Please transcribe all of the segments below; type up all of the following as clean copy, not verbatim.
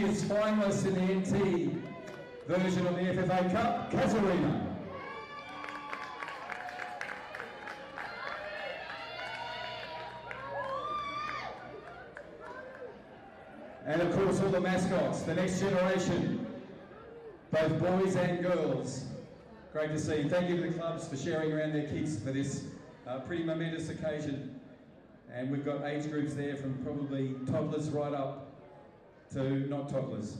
is finalist in the NT version of the FFA Cup, CASUARINA. And of course all the mascots, the next generation, both boys and girls. Great to see. Thank you to the clubs for sharing around their kits for this pretty momentous occasion. And we've got age groups there from probably toddlers right up to not toddlers.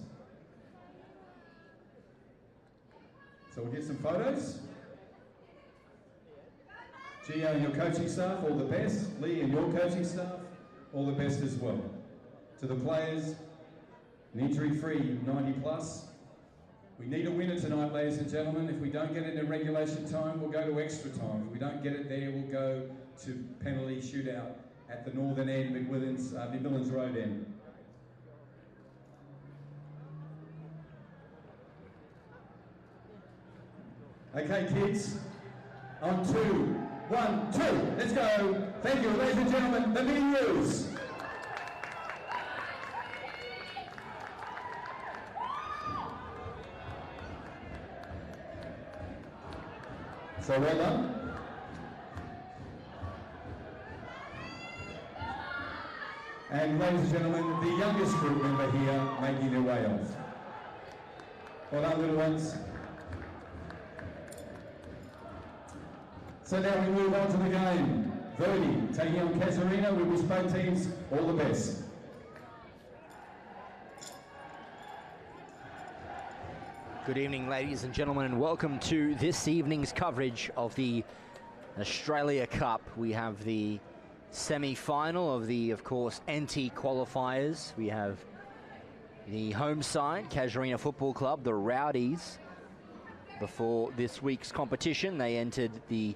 So we'll get some photos. Gio and your coaching staff, all the best. Lee and your coaching staff, all the best as well. To the players, an injury-free 90 plus. We need a winner tonight, ladies and gentlemen. If we don't get it in regulation time, we'll go to extra time. If we don't get it there, we'll go to penalty shootout at the northern end, McMillan's Road end. Okay, kids, on 2, 1, 2, let's go. Thank you, ladies and gentlemen, the Meteors. So well done. And ladies and gentlemen, the youngest group member here making their way off. Well done, little ones. So now we move on to the game. VERDI taking on CASUARINA. We wish both teams all the best. Good evening, ladies and gentlemen, and welcome to this evening's coverage of the Australia Cup. We have the semi-final of the, of course, NT qualifiers. We have the home side, CASUARINA Football Club, the Rowdies. Before this week's competition, they entered the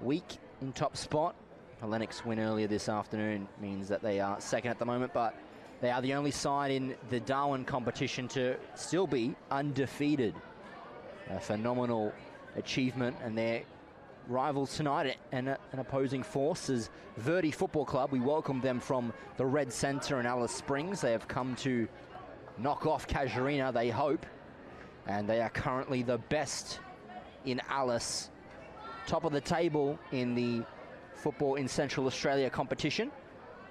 week in top spot. A Lennox win earlier this afternoon means that they are second at the moment, but they are the only side in the Darwin competition to still be undefeated. A phenomenal achievement, and their rivals tonight and an opposing force is VERDI Football Club. We welcome them from the Red Centre in Alice Springs. They have come to knock off CASUARINA, they hope, and they are currently the best in Alice. Top of the table in the Football in Central Australia competition.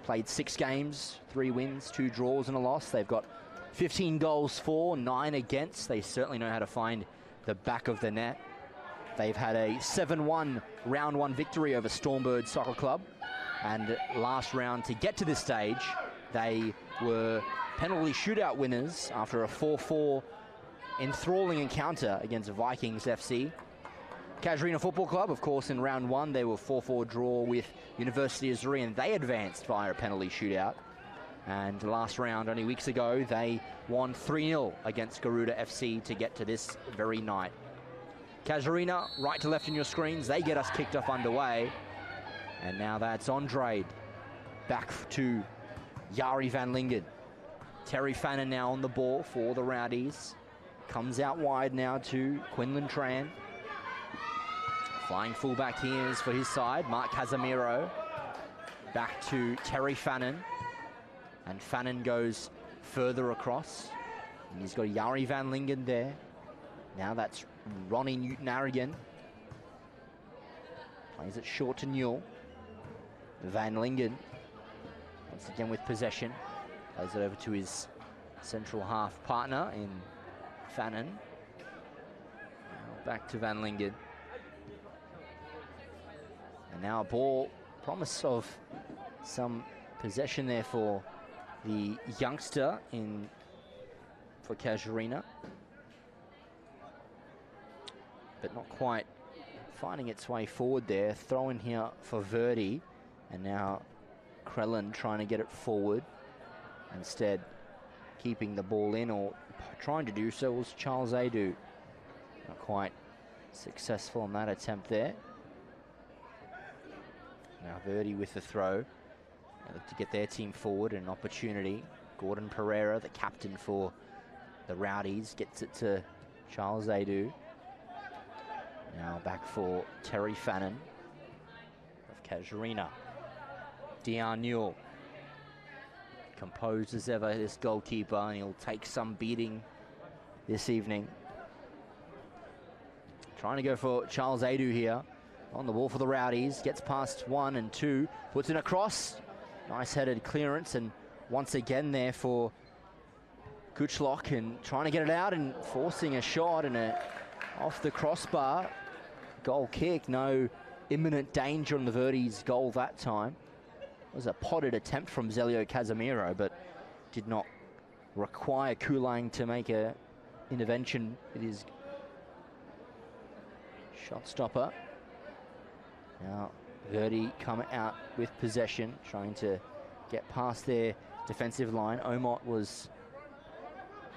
Played 6 games, 3 wins, 2 draws and a loss. They've got 15 goals for, 9 against. They certainly know how to find the back of the net. They've had a 7-1 round 1 victory over Stormbird Soccer Club. And last round, to get to this stage, they were penalty shootout winners after a 4-4 enthralling encounter against Vikings FC. CASUARINA Football Club, of course, in round 1, they were 4-4 draw with University of Zurich, and they advanced via a penalty shootout. And last round, only weeks ago, they won 3-0 against Garuda FC to get to this very night. CASUARINA, right to left in your screens, they get us kicked off underway. And now that's Andre back to Jari van Lingen. Terry Fannin now on the ball for the Rowdies. Comes out wide now to Quinlan Tran. Flying fullback here is for his side, Mark Casemiro. Back to Terry Fannin. And Fannin goes further across. And he's got Jari van Lingen there. Now that's Ronnie Newton-Arrigan. Plays it short to Newell. Van Lingen, once again with possession. Plays it over to his central half partner in Fannin. Now back to Van Lingen. And now a ball, promise of some possession there for the youngster for CASUARINA. But not quite finding its way forward there. Throw in here for VERDI. And now Krellin trying to get it forward. Instead, keeping the ball in, or trying to do so, was Charles Adu. Not quite successful in that attempt there. Now VERDI with the throw. They look to get their team forward, an opportunity. Gordon Pereira, the captain for the Rowdies, gets it to Charles Adu. Now back for Terry Fannin of CASUARINA. Dion Newell composed as ever, this goalkeeper, and he'll take some beating this evening. Trying to go for Charles Adu here. On the ball for the Rowdies. Gets past 1 and 2. Puts in a cross. Nice headed clearance, and once again there for Kuchlock, and trying to get it out and forcing a shot and a off the crossbar. Goal kick. No imminent danger on the Verdi's goal that time. It was a potted attempt from Zelio Casemiro, but did not require Kulang to make a intervention with his shot stopper. Now Verdi come out with possession, trying to get past their defensive line. Omot was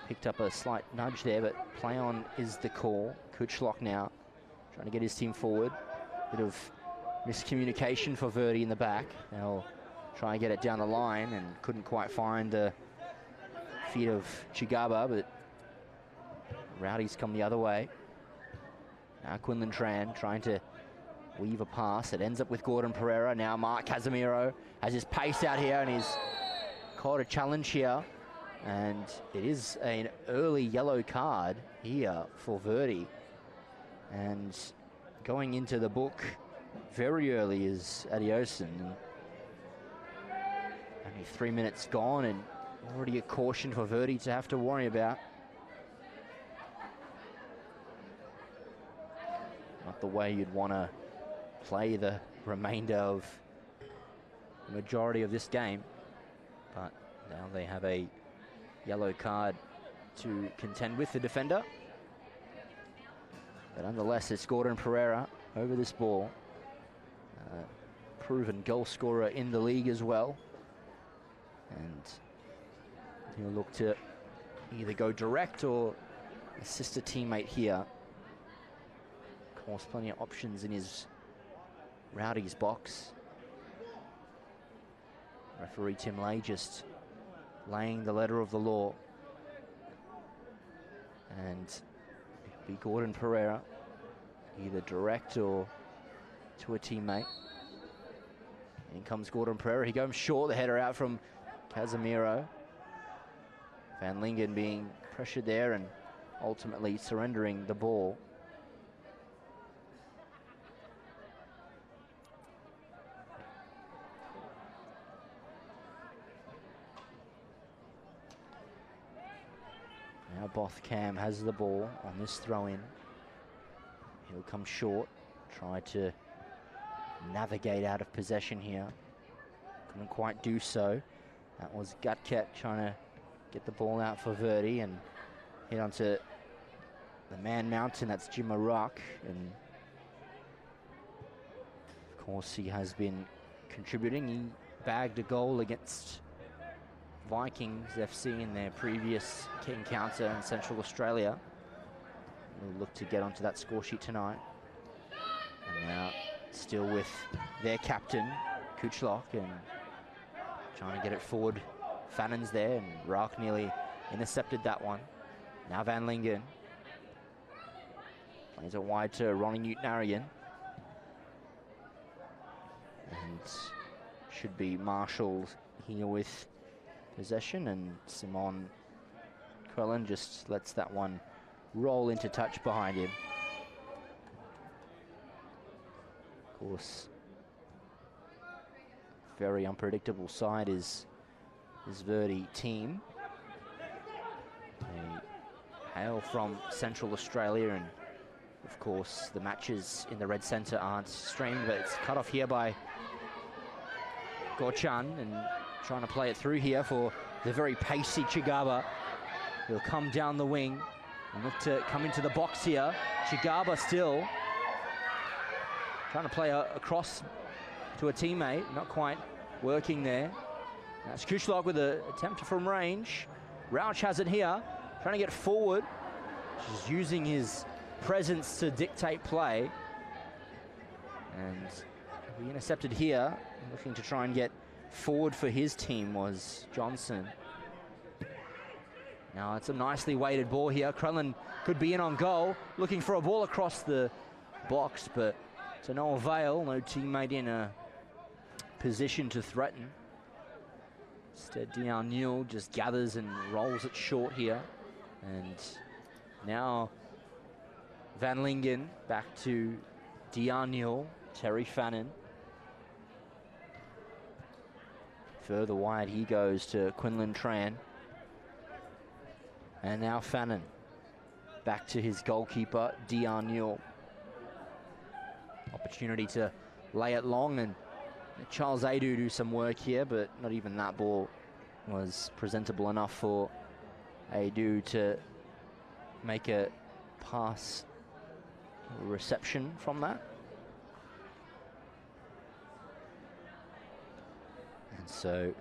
picked up a slight nudge there, but play on is the call. Kuchlock now trying to get his team forward. Bit of miscommunication for Verdi in the back. They'll try and get it down the line and couldn't quite find the feet of Chigaba, but Rowdies come the other way. Now Quinlan Tran trying to weave a pass. It ends up with Gordon Pereira. Now Mark Casemiro has his pace out here, and he's caught a challenge here. And it is an early yellow card here for Verdi. And going into the book very early is Adioson. Only 3 minutes gone, and already a caution for Verdi to have to worry about. Not the way you'd want to play the remainder of the majority of this game, but now they have a yellow card to contend with the defender. But nonetheless, it's Gordon Pereira over this ball, proven goal scorer in the league as well, and he'll look to either go direct or assist a teammate here. Of course, plenty of options in his Rowdies box. Referee Tim Lay just laying the letter of the law. And it'll be Gordon Pereira, either direct or to a teammate. In comes Gordon Pereira. He goes short, the header out from Casemiro. Van Lingen being pressured there and ultimately surrendering the ball. Now Bothcam has the ball on this throw-in. He'll come short, try to navigate out of possession here. Couldn't quite do so. That was Gutket trying to get the ball out for Verdi and hit onto the man mountain. That's Jim Rock, and of course he has been contributing. He bagged a goal against Vikings FC in their previous encounter in Central Australia. We'll look to get onto that score sheet tonight. And now still with their captain, Kuchlock, and trying to get it forward. Fannon's there, and Rock nearly intercepted that one. Now Van Lingen plays it wide to Ronnie Newton-Arian. And should be marshalled here with possession, and Simon Quellen just lets that one roll into touch behind him. Of course, very unpredictable side is this Verdi team. They hail from Central Australia, and of course the matches in the Red Centre aren't streamed, but it's cut off here by Gorchan, and trying to play it through here for the very pacey Chigaba. He'll come down the wing and look to come into the box here. Chigaba still trying to play across to a teammate, not quite working there. That's Kuchlock with an attempt from range. Rauch has it here, trying to get forward, just using his presence to dictate play. And he intercepted here, looking to try and get forward for his team was Johnson. Now it's a nicely weighted ball here. Krellin could be in on goal, looking for a ball across the box, but to no avail. No teammate in a position to threaten. Instead, Dion Newell just gathers and rolls it short here. And now Van Lingen back to Dion Newell, Terry Fannin. Further wide he goes to Quinlan Tran. And now Fannin back to his goalkeeper, Dion Newell. Opportunity to lay it long, and Charles Adu do some work here, but not even that ball was presentable enough for Adu to make a pass reception from that. And so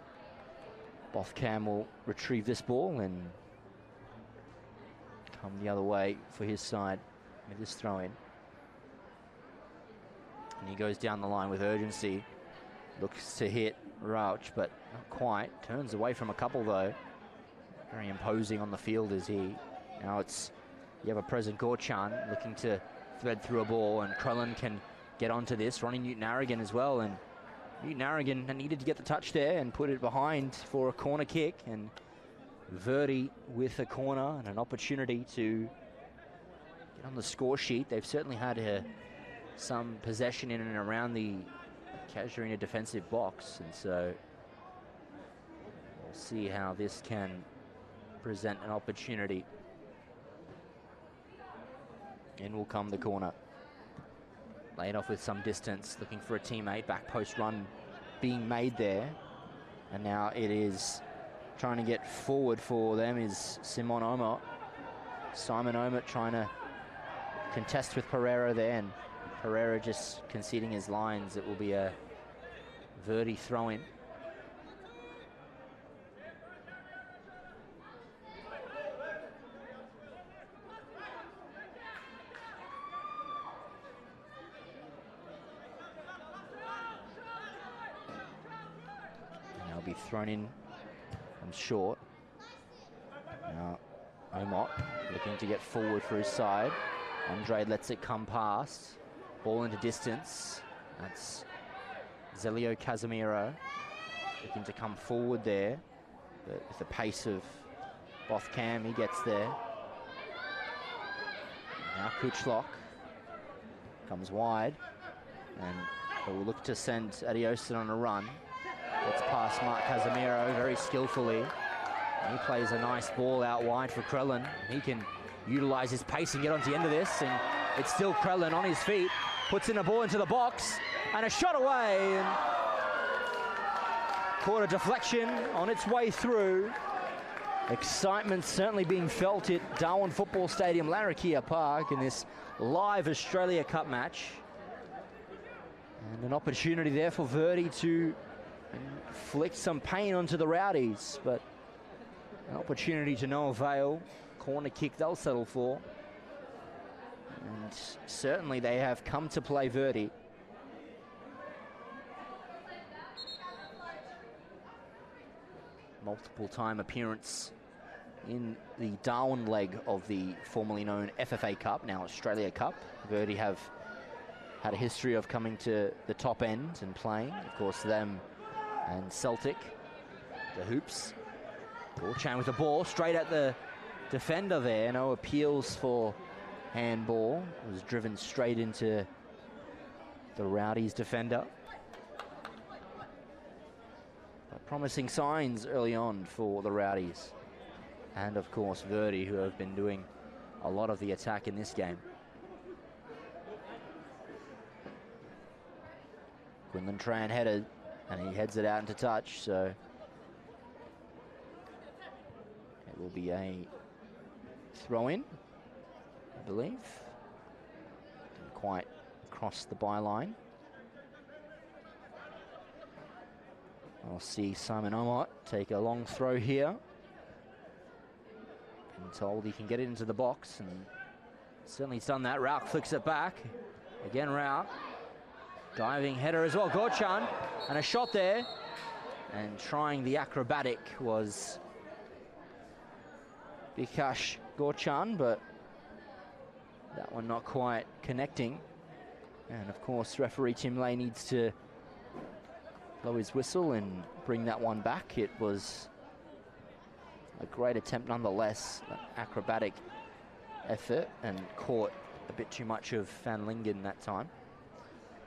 Bothcam will retrieve this ball and come the other way for his side with this throw in. And he goes down the line with urgency. Looks to hit Rauch, but not quite. Turns away from a couple though. Very imposing on the field is he. Now it's you have a present Gorchan looking to thread through a ball, and Crellin can get onto this. Ronnie Newton-Harrigan as well, and Newton-Harrigan needed to get the touch there and put it behind for a corner kick, and VERDI with a corner and an opportunity to get on the score sheet. They've certainly had some possession in and around the CASUARINA defensive box, and so we'll see how this can present an opportunity. In will come the corner. Laid off with some distance, looking for a teammate. Back post run being made there. And now it is trying to get forward for them is Simon Omot. Simon Omot trying to contest with Pereira there, and Pereira just conceding his lines. It will be a VERDI throw-in. Be thrown in from short. Now Omot looking to get forward for his side. Andre lets it come past. Ball into distance. That's Zelio Casemiro looking to come forward there, but with the pace of Bothcam, he gets there. Now Kuchlock comes wide, and they will look to send Adioson on a run. It's past Mark Casemiro very skillfully. He plays a nice ball out wide for Crellin. He can utilize his pace and get onto the end of this, and it's still Crellin on his feet. Puts in a ball into the box, and a shot away, and caught a deflection on its way through. Excitement certainly being felt at Darwin Football Stadium, Larrakia Park, in this live Australia Cup match. And an opportunity there for VERDI to inflict some pain onto the Rowdies, but an opportunity to no avail. Corner kick they'll settle for. And certainly they have come to play VERDI. Multiple time appearance in the Darwin leg of the formerly known FFA Cup, now Australia Cup. VERDI have had a history of coming to the top end and playing. Of course, them and Celtic, the Hoops. Gorchan with the ball straight at the defender there. No appeals for handball. It was driven straight into the Rowdies defender. But promising signs early on for the Rowdies. And of course VERDI, who have been doing a lot of the attack in this game. Quinlan Tran headed, and he heads it out into touch, so it will be a throw-in, I believe. Didn't quite cross the byline. I'll see Simon Omot take a long throw here. Been told he can get it into the box, and certainly he's done that. Rauch flicks it back. Again, Rauch. Diving header as well, Gorchan, and a shot there. And trying the acrobatic was Vikash Gorchan, but that one not quite connecting. And of course, referee Tim Lay needs to blow his whistle and bring that one back. It was a great attempt nonetheless, an acrobatic effort, and caught a bit too much of Van Lingen that time.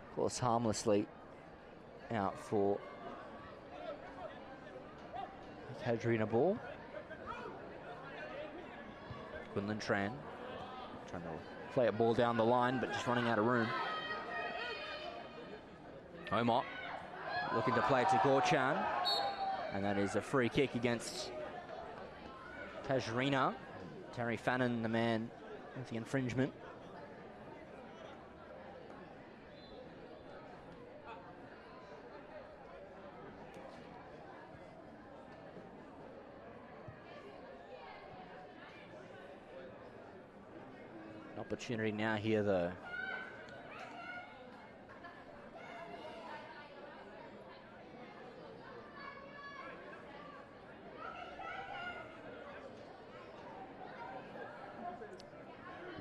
Of course, harmlessly out for CASUARINA ball. Quinlan Tran trying to play a ball down the line, but just running out of room. Omot looking to play it to Gorchan, and that is a free kick against CASUARINA. Terry Fannin, the man with the infringement. An opportunity now here, though.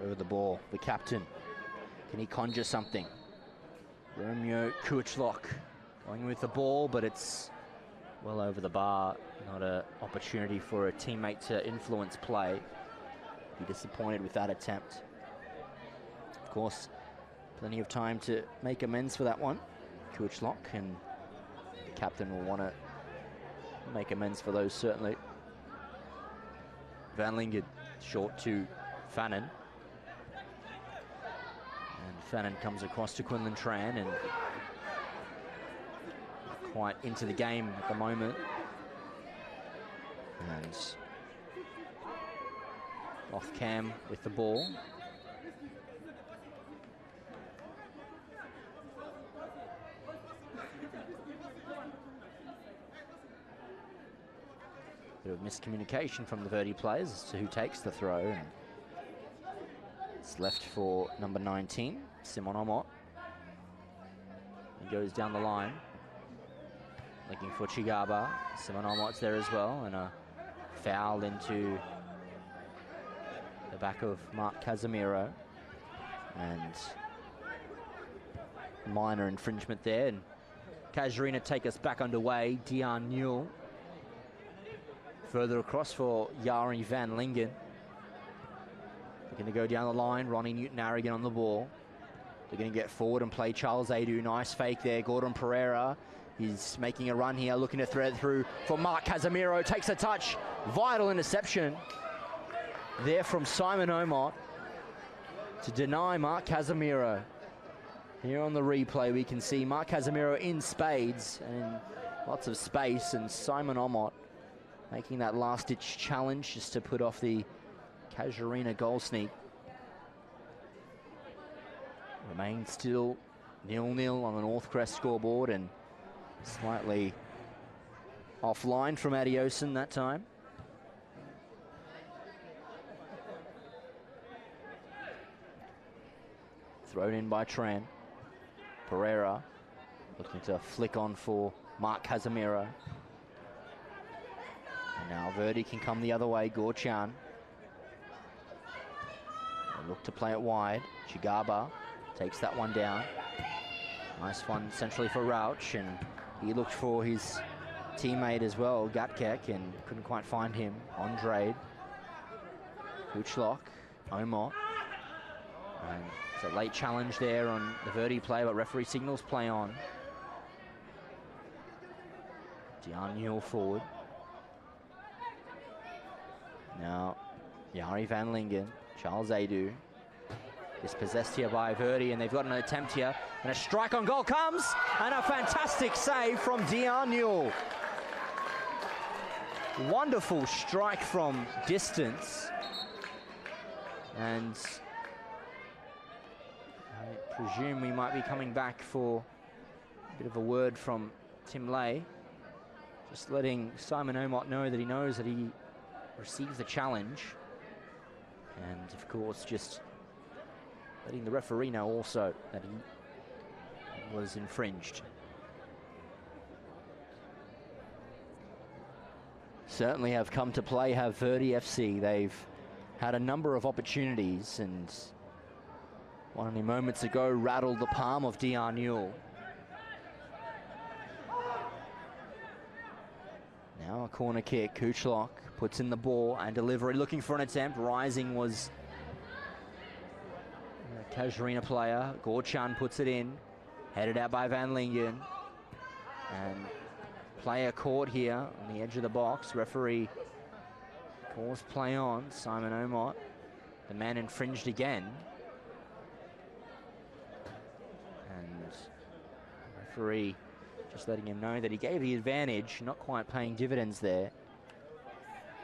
Over the ball, the captain. Can he conjure something? Romeo Kuichlok going with the ball, but it's well over the bar. Not an opportunity for a teammate to influence play. Be disappointed with that attempt. Of course, plenty of time to make amends for that one. Kuichlok, and the captain will want to make amends for those, certainly. Van Lingen short to Fannin. Fannin comes across to Quinlan Tran, and quite into the game at the moment. And off cam with the ball. Bit of miscommunication from the Verdi players as to who takes the throw. And it's left for number 19, Simon Omot. He goes down the line, looking for Chigaba. Simon Omot's there as well, and a foul into the back of Mark Casemiro. And minor infringement there, and CASUARINA take us back underway. Dion Newell further across for Jari Van Lingen. They're going to go down the line. Ronnie Newton-Arrogant on the ball. They're going to get forward and play Charles Adu. Nice fake there. Gordon Pereira. He's making a run here, looking to thread through for Mark Casemiro. Takes a touch. Vital interception there from Simon Omot to deny Mark Casemiro. Here on the replay, we can see Mark Casemiro in spades and in lots of space, and Simon Omot making that last-ditch challenge just to put off the CASUARINA goal sneak. Remains still 0-0 on the Northcrest scoreboard, and slightly offline from Adioson that time. Thrown in by Tran. Pereira looking to flick on for Mark Casemiro. And now Verdi can come the other way. Gorchan. Look to play it wide. Chigaba takes that one down. Nice one centrally for Rauch, and he looked for his teammate as well, Gatkek, and couldn't quite find him. Andrade. Kuichlok. Omot. And it's a late challenge there on the Verdi play, but referee signals play on. Dion Newell forward. Now Jari Van Lingen. Charles Adu. Dispossessed here by Verdi, and they've got an attempt here. And a strike on goal comes, and a fantastic save from Dion Newell. Wonderful strike from distance. And I presume we might be coming back for a bit of a word from Tim Lay. Just letting Simon Omot know that he knows that he receives the challenge. And of course, just letting the referee know also that he was infringed. Certainly have come to play, have Verdi FC. They've had a number of opportunities, and one only moments ago rattled the palm of Dion Newell. Now a corner kick. Kuchlok puts in the ball and delivery, looking for an attempt. Rising was a CASUARINA player. Gorchan puts it in. Headed out by Van Lingen. And player caught here on the edge of the box. Referee calls play on. Simon Omot. The man infringed again. And referee just letting him know that he gave the advantage, not quite paying dividends there.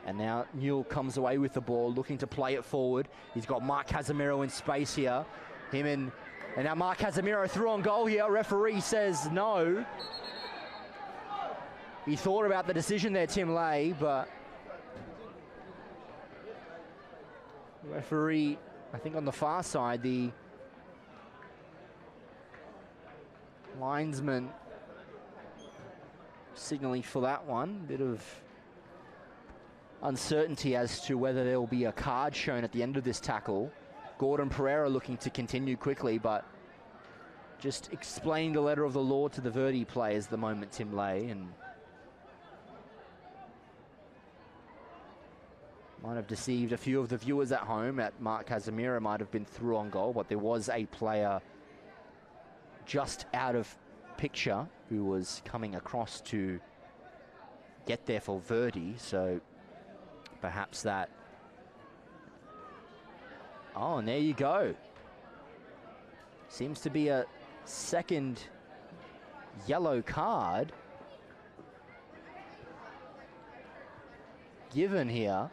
And now Newell comes away with the ball, looking to play it forward. He's got Mark Casemiro in space here. And now Mark Casemiro through on goal here. Referee says no. He thought about the decision there, Tim Lay, but referee, I think on the far side, the linesman signaling for that one. Bit of uncertainty as to whether there will be a card shown at the end of this tackle. Gordon Pereira looking to continue quickly, but just explaining the letter of the law to the VERDI players at the moment, Tim Lay, and might have deceived a few of the viewers at home. At Mark Casemiro might have been through on goal, but there was a player just out of picture who was coming across to get there for VERDI, so perhaps that. Oh, and there you go. Seems to be a second yellow card given here.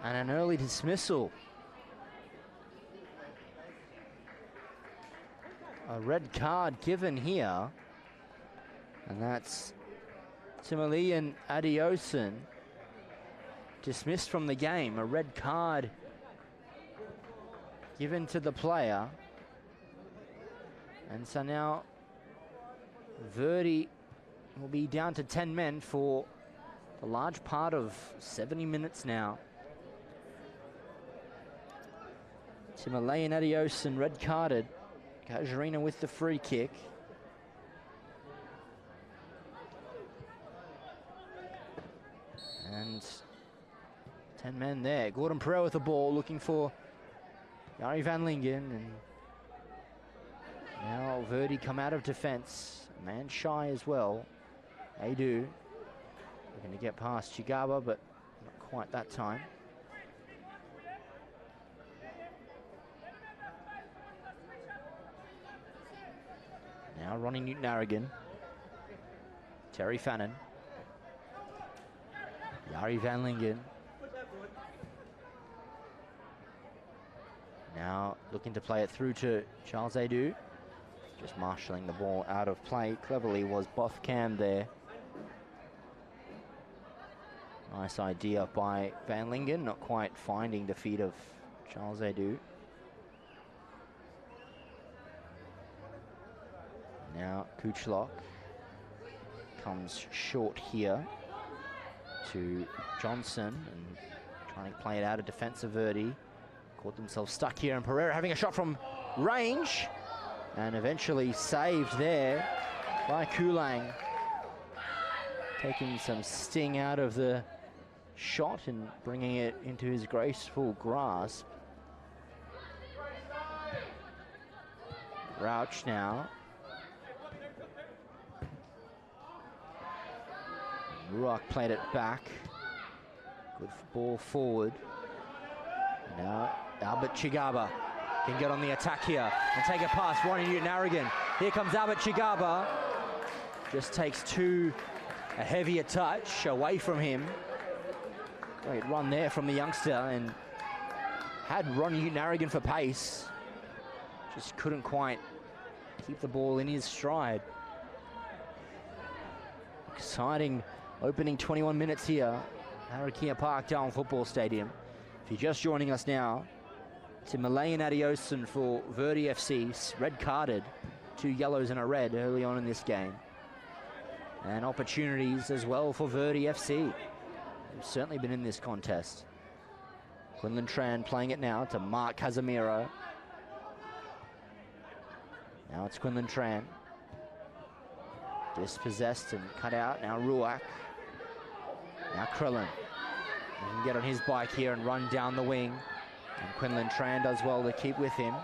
And an early dismissal. A red card given here. And that's Timalian Adiosun dismissed from the game. A red card given to the player. And so now VERDI will be down to 10 men for a large part of 70 minutes now. Timalayan Adiosun red carded. CASUARINA with the free kick. And 10 men there. Gordon Pereira with the ball, looking for Jari Van Lingen. And now VERDI come out of defense. Man shy as well. They do. They're going to get past Chigaba, but not quite that time. Now Ronnie Newton-Narragon, Terry Fannin, Jari Van Lingen. Now looking to play it through to Charles Adu. Just marshalling the ball out of play. Cleverly was Both Cam there. Nice idea by Van Lingen, not quite finding the feet of Charles Adu. Now Kuchlok comes short here to Johnson and trying to play it out of defense of VERDI. Caught themselves stuck here, and Pereira having a shot from range and eventually saved there by Kulang. Taking some sting out of the shot and bringing it into his graceful grasp. Rauch now. Ruak played it back. Good ball forward. Now Albert Chigaba can get on the attack here and take a pass. Ronnie Newton-Narragon. Here comes Albert Chigaba. Just takes a heavier touch away from him. Great run there from the youngster, and had Ronnie Newton-Narragon for pace. Just couldn't quite keep the ball in his stride. Exciting opening 21 minutes here at Arakia Park Darwin Football Stadium. If you're just joining us now, Timalayan Adiosun for VERDI FC, red carded, 2 yellows and a red early on in this game. And opportunities as well for Verdi FC. They've certainly been in this contest. Quinlan Tran playing it now to Mark Casemiro. Now it's Quinlan Tran. Dispossessed and cut out. Now Ruak. Now Krillin. He can get on his bike here and run down the wing. And Quinlan Tran does well to keep with him.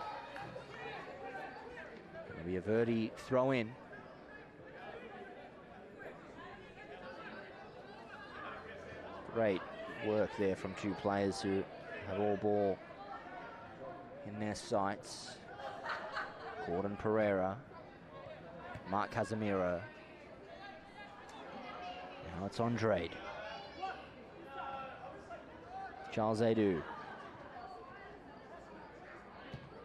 It'll be a Verdi throw in. Great work there from two players who have all ball in their sights. Gordon Pereira, Mark Casemiro. Now it's Andrade. Charles Adu.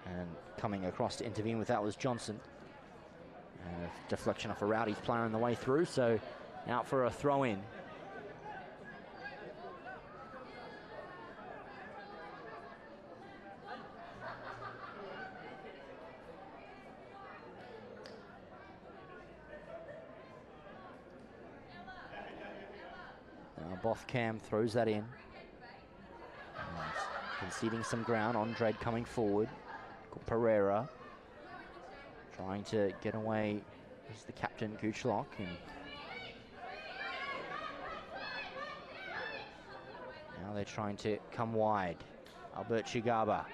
And coming across to intervene with that was Johnson. And a deflection off a Rowdy's player on the way through, so out for a throw in. Bothcam throws that in. And conceding some ground. Andrade coming forward. Pereira trying to get away is the captain, Kuchlock. And now they're trying to come wide. Albert Chigaba.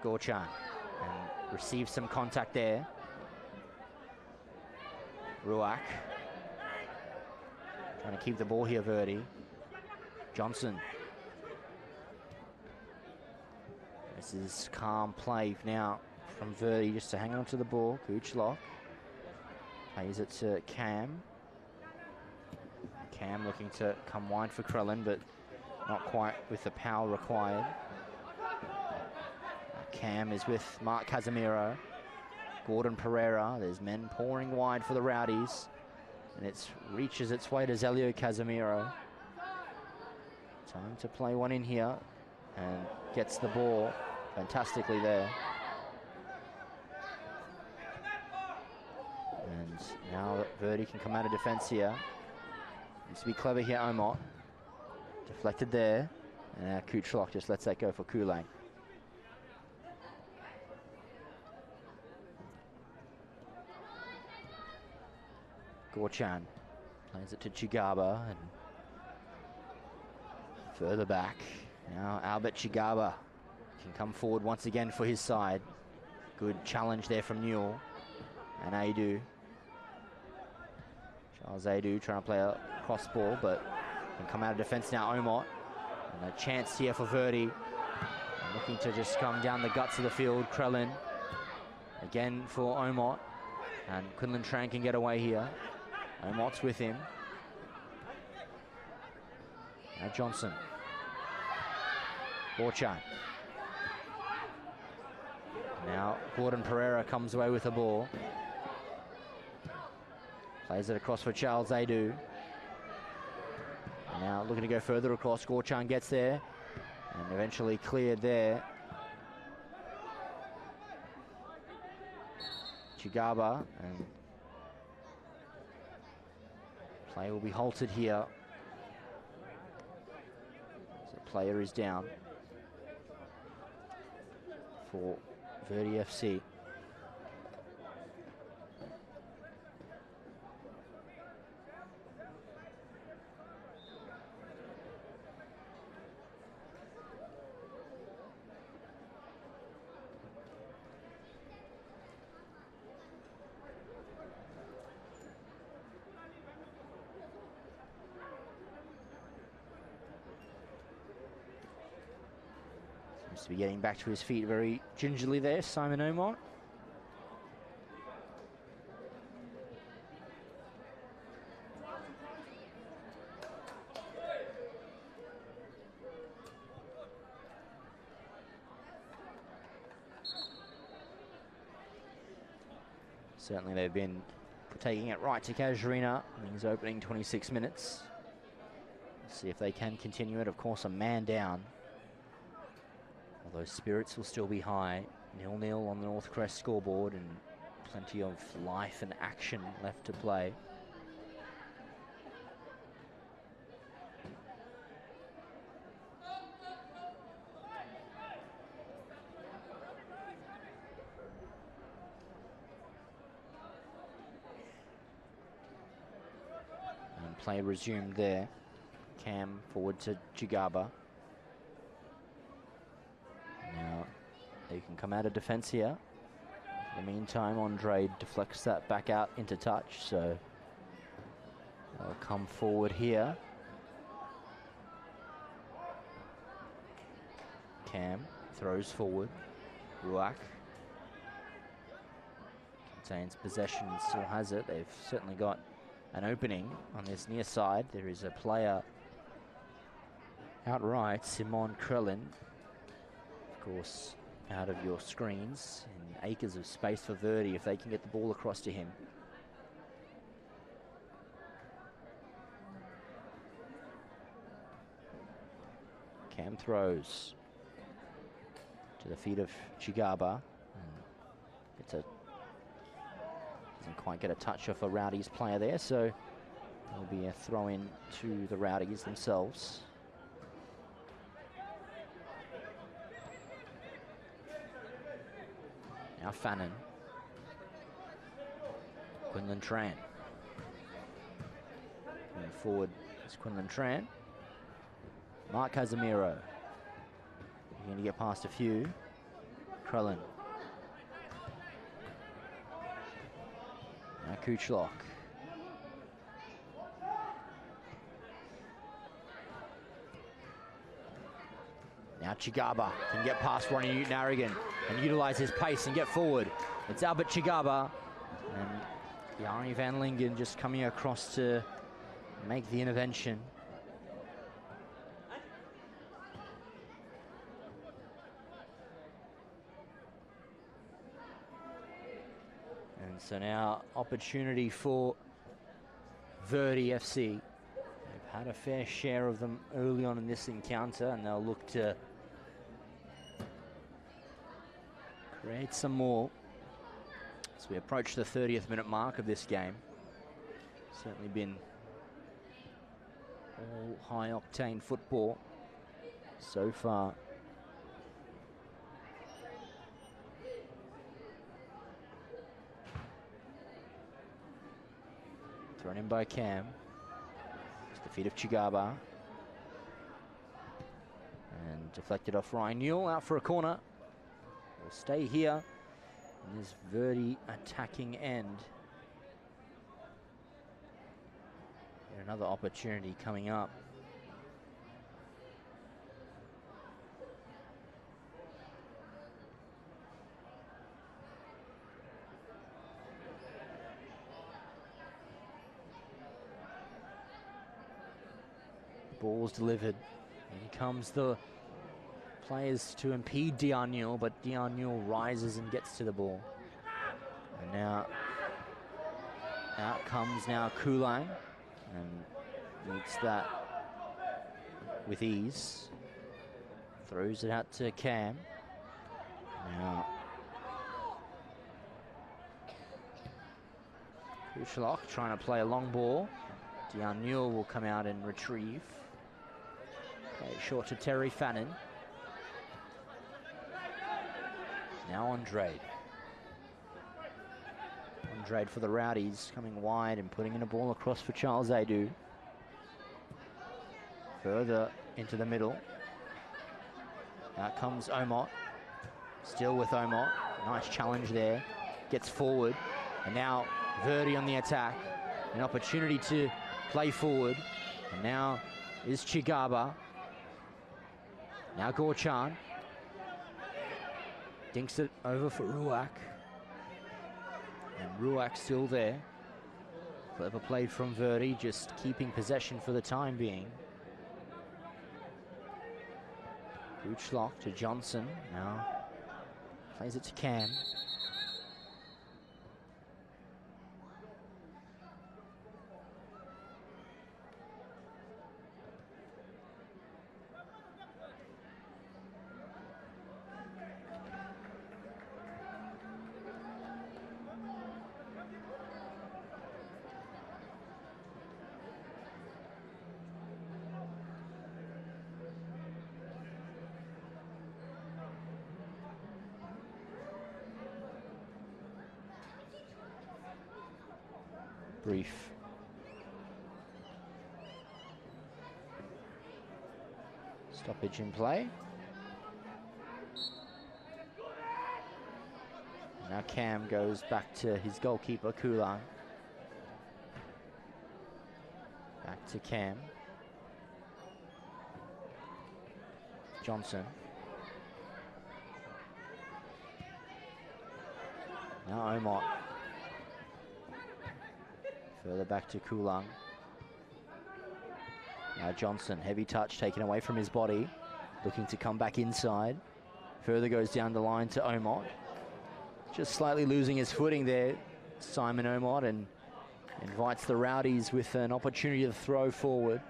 Gorchan. And receives some contact there. Ruak. Trying to keep the ball here, Verdi. Johnson. This is calm play now from Verdi just to hang on to the ball. Kuchlock plays it to Cam. Cam looking to come wide for Krellin, but not quite with the power required. Cam is with Mark Casemiro. Gordon Pereira. There's men pouring wide for the Rowdies. And it reaches its way to Zelio Casemiro. Time to play one in here. And gets the ball fantastically there. And now Verdi can come out of defense here. Needs to be clever here, Omot. Deflected there. And now Kuchlock just lets that go for Koulang. Gorchan plays it to Chigaba and further back. Now Albert Chigaba can come forward once again for his side. Good challenge there from Newell and Adu. Charles Adu trying to play a cross ball, but can come out of defense now, Omot. And a chance here for Verdi. And looking to just come down the guts of the field, Krellin. Again for Omot. And Quinlan Tran can get away here. Omot's with him. Now Johnson. Gorchan. Now Gordon Pereira comes away with the ball. Plays it across for Charles Adu. And now looking to go further across. Gorchan gets there. And eventually cleared there. Chigaba. And play will be halted here. So the player is down for Verdi FC. Seems to be getting back to his feet very gingerly there, Simon Omot. Certainly they've been taking it right to CASUARINA in his opening 26 minutes. Let's see if they can continue it. Of course, a man down. Although spirits will still be high. 0-0 on the North Crest scoreboard, and plenty of life and action left to play. And play resumed there. Cam forward to Chigaba. Now they can come out of defense here. In the meantime, Andre deflects that back out into touch, so they'll come forward here. Cam throws forward. Ruak contains possession, still has it. They've certainly got an opening on this near side. There is a player outright, Simon Krellin, of course, out of your screens, and acres of space for Verdi if they can get the ball across to him. Cam throws to the feet of Chigaba. Doesn't quite get a touch off a Rowdies player there, so there'll be a throw in to the Rowdies themselves. Now Fannin. Quinlan Tran. Coming forward is Quinlan Tran. Mark Casemiro. Going to get past a few. Krellin. Now Kuchlock. Now Chigaba can get past Ronnie Newton-Harrigan and utilize his pace and get forward. It's Albert Chigaba and Jari van Lingen just coming across to make the intervention. And so now opportunity for Verdi FC. They've had a fair share of them early on in this encounter, and they'll look to create some more as we approach the 30th minute mark of this game. Certainly been all high octane football so far. Thrown in by Cam. It's the feet of Chigaba. And deflected off Ryan Newell, out for a corner. Will stay here in this Verdi attacking end. And another opportunity coming up. Ball's delivered. Here comes the players to impede Dion Newell, but Dion Newell rises and gets to the ball. And now out comes now Kulang and meets that with ease. Throws it out to Cam. Now Kuchlock trying to play a long ball. Dion Newell will come out and retrieve. Play it short to Terry Fannin. Now Andre. Andre for the Rowdies, coming wide and putting in a ball across for Charles Adu. Further into the middle. Out comes Omot. Still with Omot. Nice challenge there. Gets forward. And now Verdi on the attack. An opportunity to play forward. And now is Chigaba. Now Gorchan. Dinks it over for Ruak. And Ruak still there. Clever play from Verdi, just keeping possession for the time being. Kuchlock to Johnson. Now plays it to Cam. brief stoppage in play. Now Cam goes back to his goalkeeper, Kulang. Back to Cam. Johnson. Now Omot. Further back to Kulang. Now Johnson, heavy touch taken away from his body. Looking to come back inside. Further goes down the line to Omot. Just slightly losing his footing there, Simon Omot, and invites the Rowdies with an opportunity to throw forward.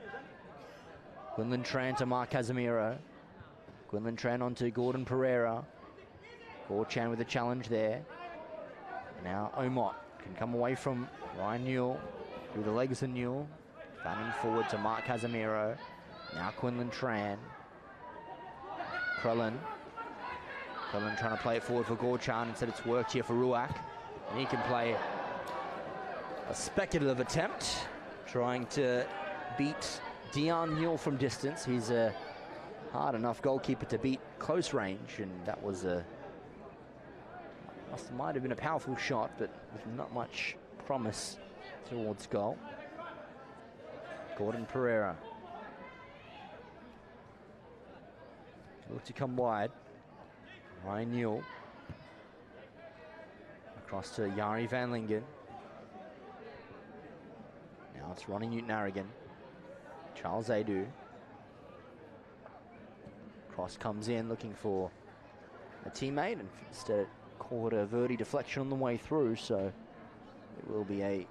Quinlan Tran to Mark Casemiro. Quinlan Tran onto Gordon Pereira. Gorchan with a challenge there. Now Omot can come away from Ryan Newell through the legs of Newell. Fanning forward to Mark Casemiro. Now Quinlan Tran. Krellin trying to play it forward for Gorchan. Instead it's worked here for Ruak. And he can play a speculative attempt, trying to beat Dion Newell from distance. He's a hard enough goalkeeper to beat close range, and that was might have been a powerful shot, but with not much promise towards goal. Gordon Pereira. Look to come wide. Ryan Newell. Across to Yari Van Lingen. Now it's Ronnie Newton-Arrigan. Charles Adu. Cross comes in looking for a teammate, and instead it caught a Verdi deflection on the way through, so it will be a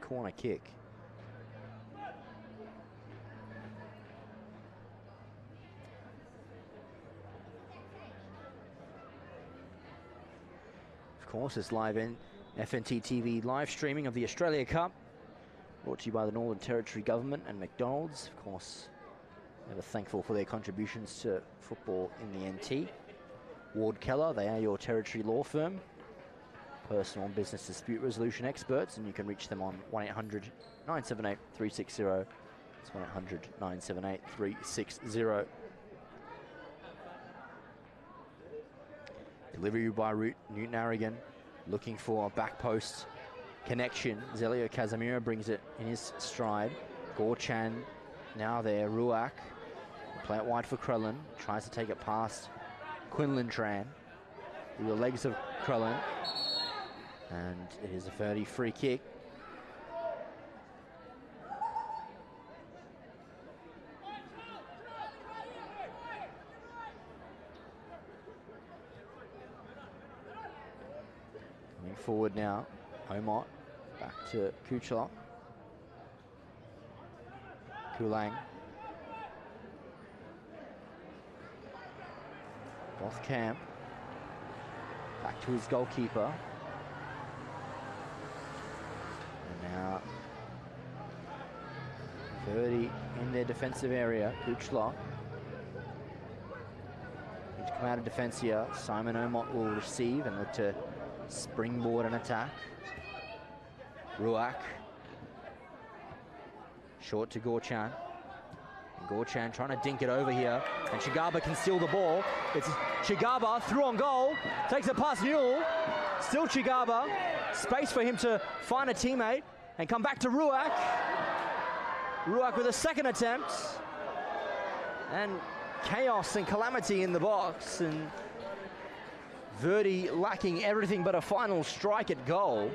corner kick. Of course, it's live in FNT TV live streaming of the Australia Cup, brought to you by the Northern Territory Government and McDonald's. Of course, ever thankful for their contributions to football in the NT. Ward Keller, they are your territory law firm, personal and business dispute resolution experts, and you can reach them on 1-800-978-360. It's 1-800-978-360. Delivery by Newton-Arrigan, looking for a back post connection. Zelio Casemiro brings it in his stride. Gorchan now there, Ruak. Play it wide for Krellin, tries to take it past Quinlan Tran. Through the legs of Krellin. And it is a Verdi free kick. Coming forward now, Omot, back to Kuchelok. Kulang. Bothkamp. Back to his goalkeeper. And now Verdi in their defensive area. Kuchelok. Need to come out of defence here. Simon Omot will receive and look to springboard an attack. Ruak. Short to Gorchan. And Gorchan trying to dink it over here. And Chigaba can steal the ball. It's Chigaba through on goal. Takes it past Newell. Still Chigaba. Space for him to find a teammate and come back to Ruak. Ruak with a second attempt. And chaos and calamity in the box. And Verdi lacking everything but a final strike at goal.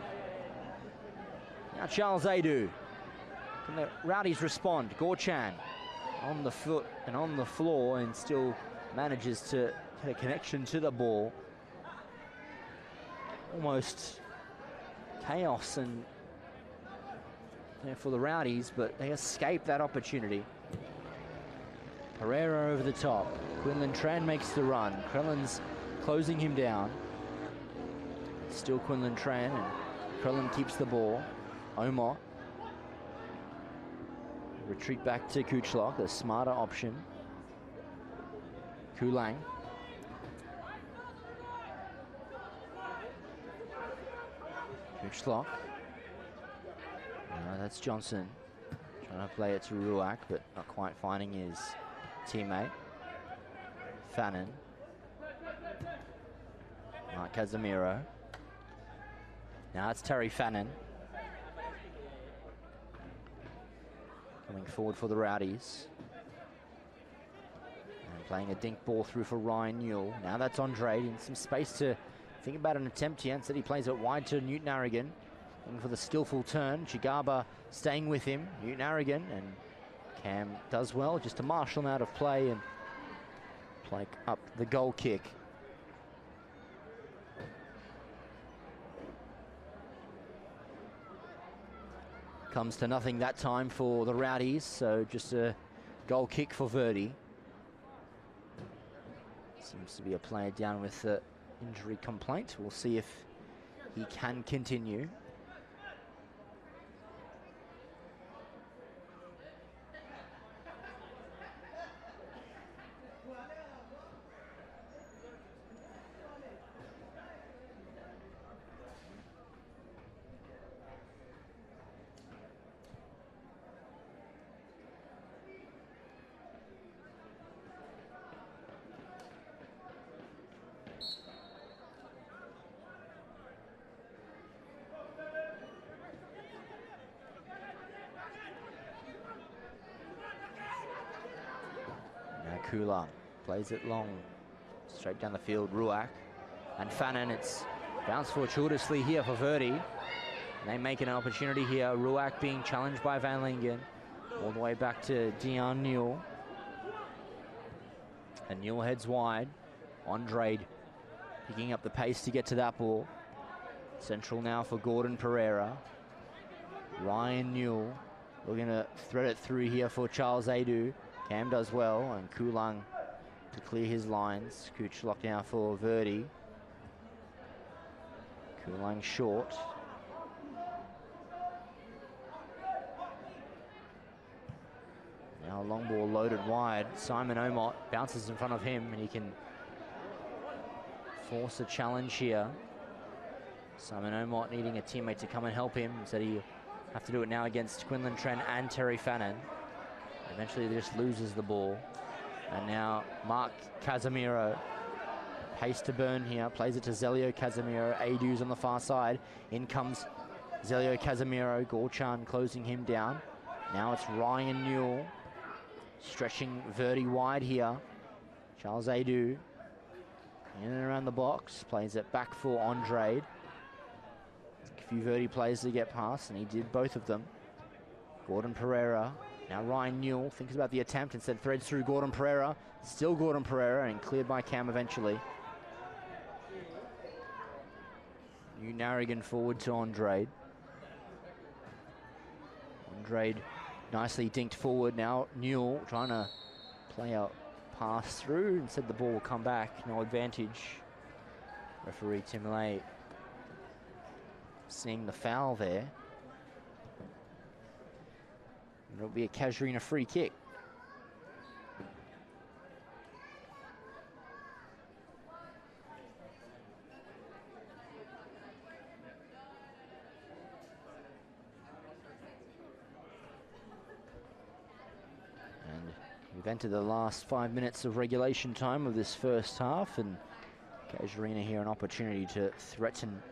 Now Charles Adu. Can the Rowdies respond? Gorchan on the foot and on the floor, and still manages to get a connection to the ball. Almost chaos and for the Rowdies, but they escape that opportunity. Pereira over the top. Quinlan Tran makes the run. Krellin's closing him down. Still Quinlan Tran, and Krellin keeps the ball. Omot. Retreat back to Kuchelok, the smarter option. Kulang. Kuchelok. That's Johnson trying to play it to Ruak, but not quite finding his teammate. Fannin. Mark Casemiro. Now it's Terry Fannin. Coming forward for the Rowdies. And playing a dink ball through for Ryan Newell. Now that's Andre in some space to think about an attempt here. Instead he plays it wide to Newton Harrigan. Looking for the skillful turn. Chigaba staying with him. Newton Harrigan, and Cam does well just to marshal him out of play and play up the goal kick. Comes to nothing that time for the Rowdies, so just a goal kick for Verdi. Seems to be a player down with the injury complaint. We'll see if he can continue. Kula plays it long, straight down the field. Ruak and Fannin. It's bounced fortuitously here for Verdi. And they make an opportunity here. Ruak being challenged by Van Lingen. All the way back to Dion Newell. And Newell heads wide. Andre picking up the pace to get to that ball. Central now for Gordon Pereira. Ryan Newell looking to thread it through here for Charles Adu. Cam does well, and Kulang to clear his lines. Cooch locked now for Verdi. Kulang short. Now a long ball loaded wide. Simon Omot bounces in front of him, and he can force a challenge here. Simon Omot needing a teammate to come and help him. Instead he'll have to do it now against Quinlan Trent and Terry Fannin. Eventually, he just loses the ball. And now Mark Casemiro, pace to burn here, plays it to Zelio Casemiro. Adu's on the far side. In comes Zelio Casemiro. Gorchan closing him down. Now it's Ryan Newell, stretching Verdi wide here. Charles Adu in and around the box, plays it back for Andre. A few Verdi players to get past, and he did both of them. Gordon Pereira. Now Ryan Newell thinks about the attempt, instead threads through Gordon Pereira. Still Gordon Pereira, and cleared by Cam eventually. Newton Harrigan forward to Andre. Andre nicely dinked forward. Now Newell trying to play a pass through. Instead the ball will come back. No advantage. Referee Tim Lay seeing the foul there. It'll be a Casuarina free kick. And we've entered the last 5 minutes of regulation time of this first half, and Casuarina here an opportunity to threaten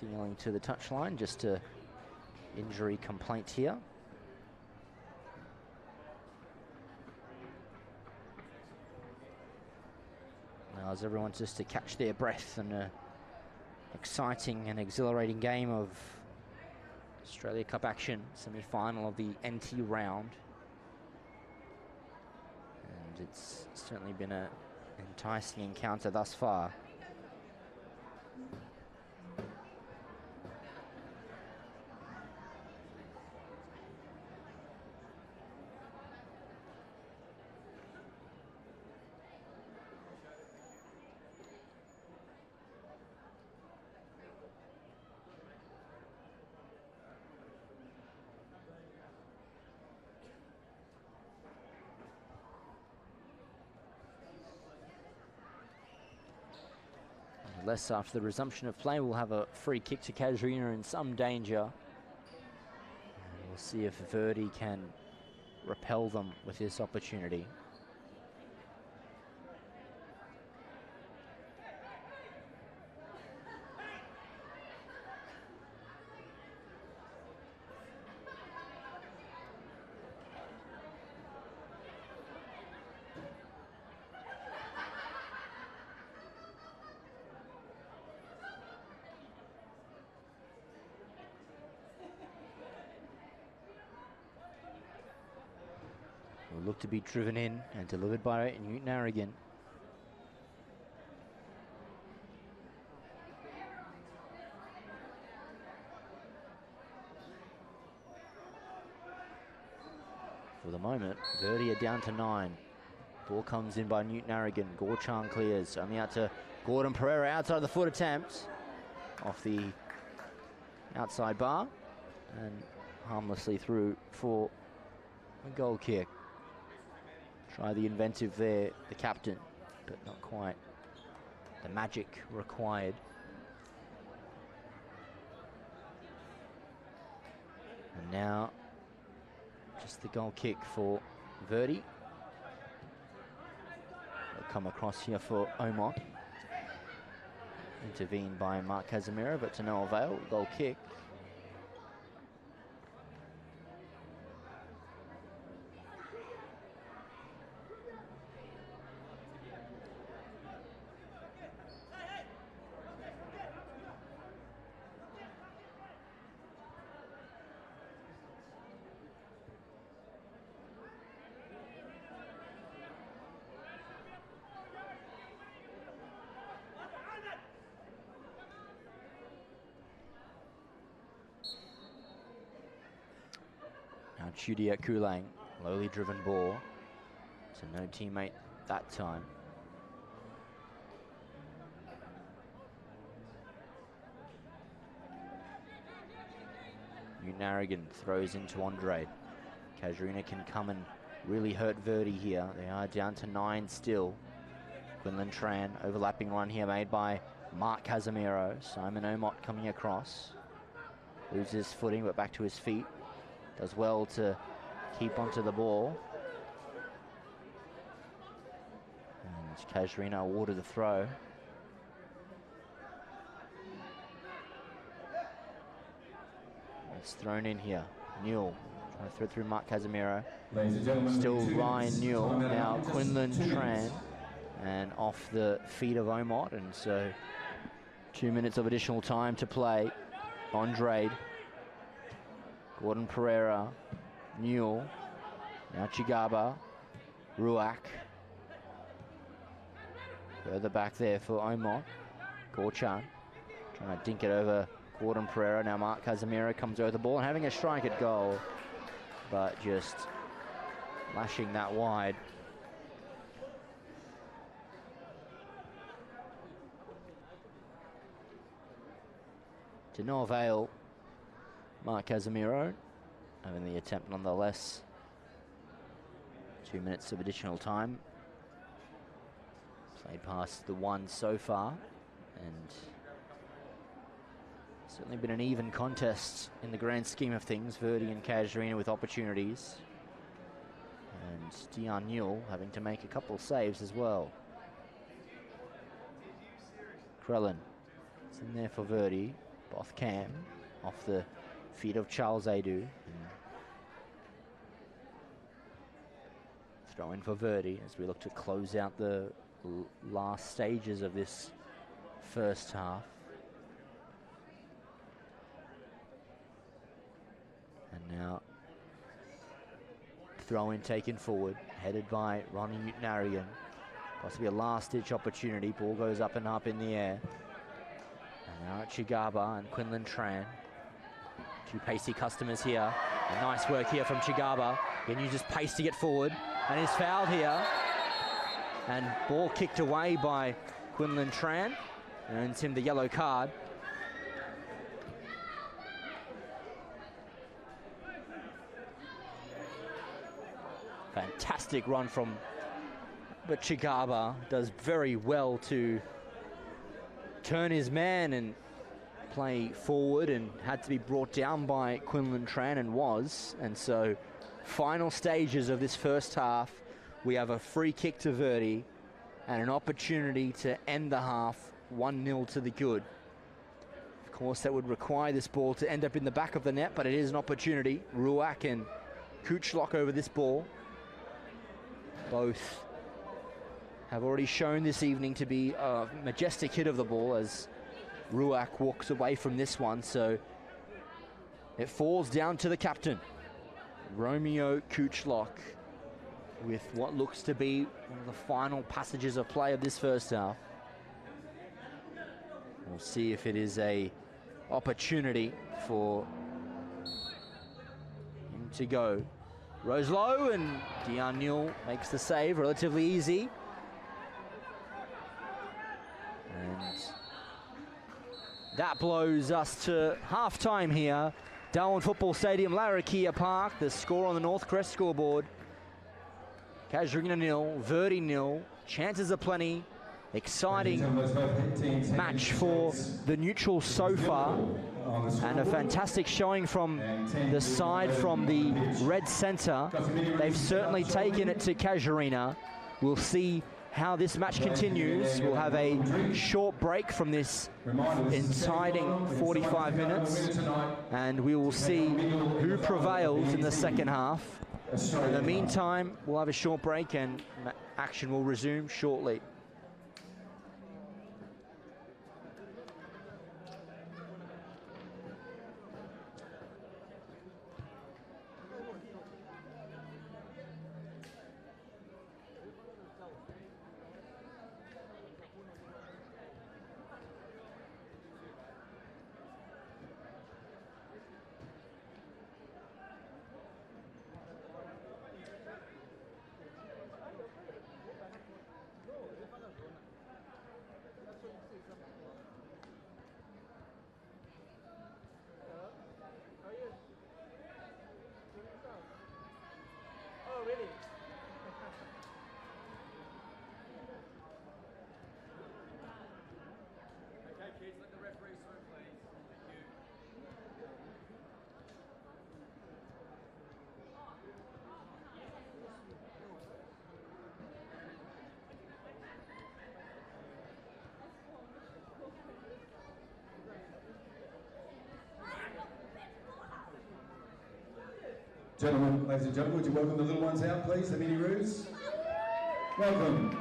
signaling to the touchline, just a injury complaint here. Allows everyone just to catch their breath in an exciting and exhilarating game of Australia Cup action, semi-final of the NT round. And it's certainly been an enticing encounter thus far. Unless after the resumption of play, we'll have a free kick to CASUARINA in some danger. And we'll see if VERDI can repel them with this opportunity. Will look to be driven in and delivered by Newton Aragon. For the moment, VERDI are down to 9. Ball comes in by Newton Aragon. Gorchan clears, only out to Gordon Pereira, outside the foot attempt. Off the outside bar and harmlessly through for a goal kick. Try the inventive there, the captain, but not quite the magic required. And now, just the goal kick for VERDI. They'll come across here for Omot. Intervened by Mark Casemiro, but to no avail. Goal kick. Now Chudi at Kulang, lowly driven ball. So no teammate that time. Newton Aragon throws into Andre. CASUARINA can come and really hurt VERDI here. They are down to 9 still. Quinlan Tran, overlapping run here made by Mark Casemiro. Simon Omot coming across. Loses footing, but back to his feet. Does well to keep onto the ball. And CASUARINA awarded the throw. It's thrown in here. Newell trying to throw through Mark Casemiro. Still Ryan Newell. Now Quinlan Tran. And off the feet of Omot. And so 2 minutes of additional time to play. Andre. Gordon Pereira, Newell, now Chigaba, Ruak. Further back there for Omot. Gorchan trying to dink it over Gordon Pereira. Now Mark Casemiro comes over the ball and having a strike at goal, but just lashing that wide. To no avail. Mark Casemiro having the attempt nonetheless. 2 minutes of additional time. Played past the 1 so far, and certainly been an even contest in the grand scheme of things. VERDI and CASUARINA with opportunities. And Dion Newell having to make a couple of saves as well. Krellin, it's in there for VERDI. Bothcam off the feet of Charles Adu. Throw in for VERDI as we look to close out the last stages of this first half. And now throw in taken forward, headed by Ronnie Newton Aragon. Possibly a last-ditch opportunity. Ball goes up and up in the air. And now at Chigaba and Quinlan Tran. Two pacey customers here. And nice work here from Chigaba. Can use his pace to get forward. And he's fouled here. And ball kicked away by Quinlan Tran. Earns him the yellow card. Fantastic run from Chigaba. Does very well to turn his man and play forward, and had to be brought down by Quinlan Tran, and was. And so final stages of this first half, we have a free kick to Verdi and an opportunity to end the half 1-0 to the good. Of course, that would require this ball to end up in the back of the net, but it is an opportunity. Ruak and Kuchlock over this ball. Both have already shown this evening to be a majestic hit of the ball as Ruak walks away from this one. So it falls down to the captain, Romeo Kuchlock, with what looks to be one of the final passages of play of this first half. We'll see if it is a opportunity for him to go. Rose low, and Dion Newell makes the save relatively easy. And that blows us to half-time here. Darwin Football Stadium, Larrakia Park. The score on the North Crest scoreboard: CASUARINA 0, Verdi 0. Chances are plenty. Exciting match for the neutrals so far, and a fantastic showing from the side from the red centre. They've certainly taken it to CASUARINA. We'll see how this match continues. We'll have a short break from this inciting 45 minutes, and we will see who prevails in the second half. In the meantime, we'll have a short break and action will resume shortly. Gentlemen, ladies and gentlemen, would you welcome the little ones out, please, the mini-roos? Welcome.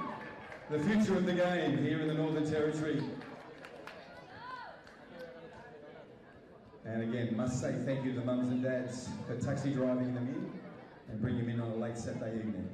The future of the game here in the Northern Territory. And again, must say thank you to the mums and dads for taxi driving them in and bringing them in on a late Saturday evening.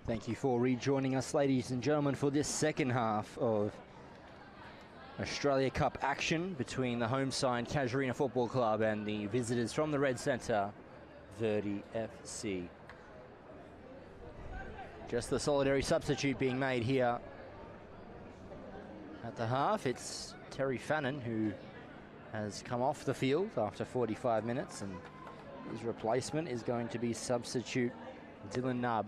Thank you for rejoining us, ladies and gentlemen, for this second half of Australia Cup action between the home side CASUARINA Football Club and the visitors from the Red Centre, VERDI FC. Just the solitary substitute being made here at the half. It's Terry Fannin who has come off the field after 45 minutes, and his replacement is going to be substitute Dylan Nubb.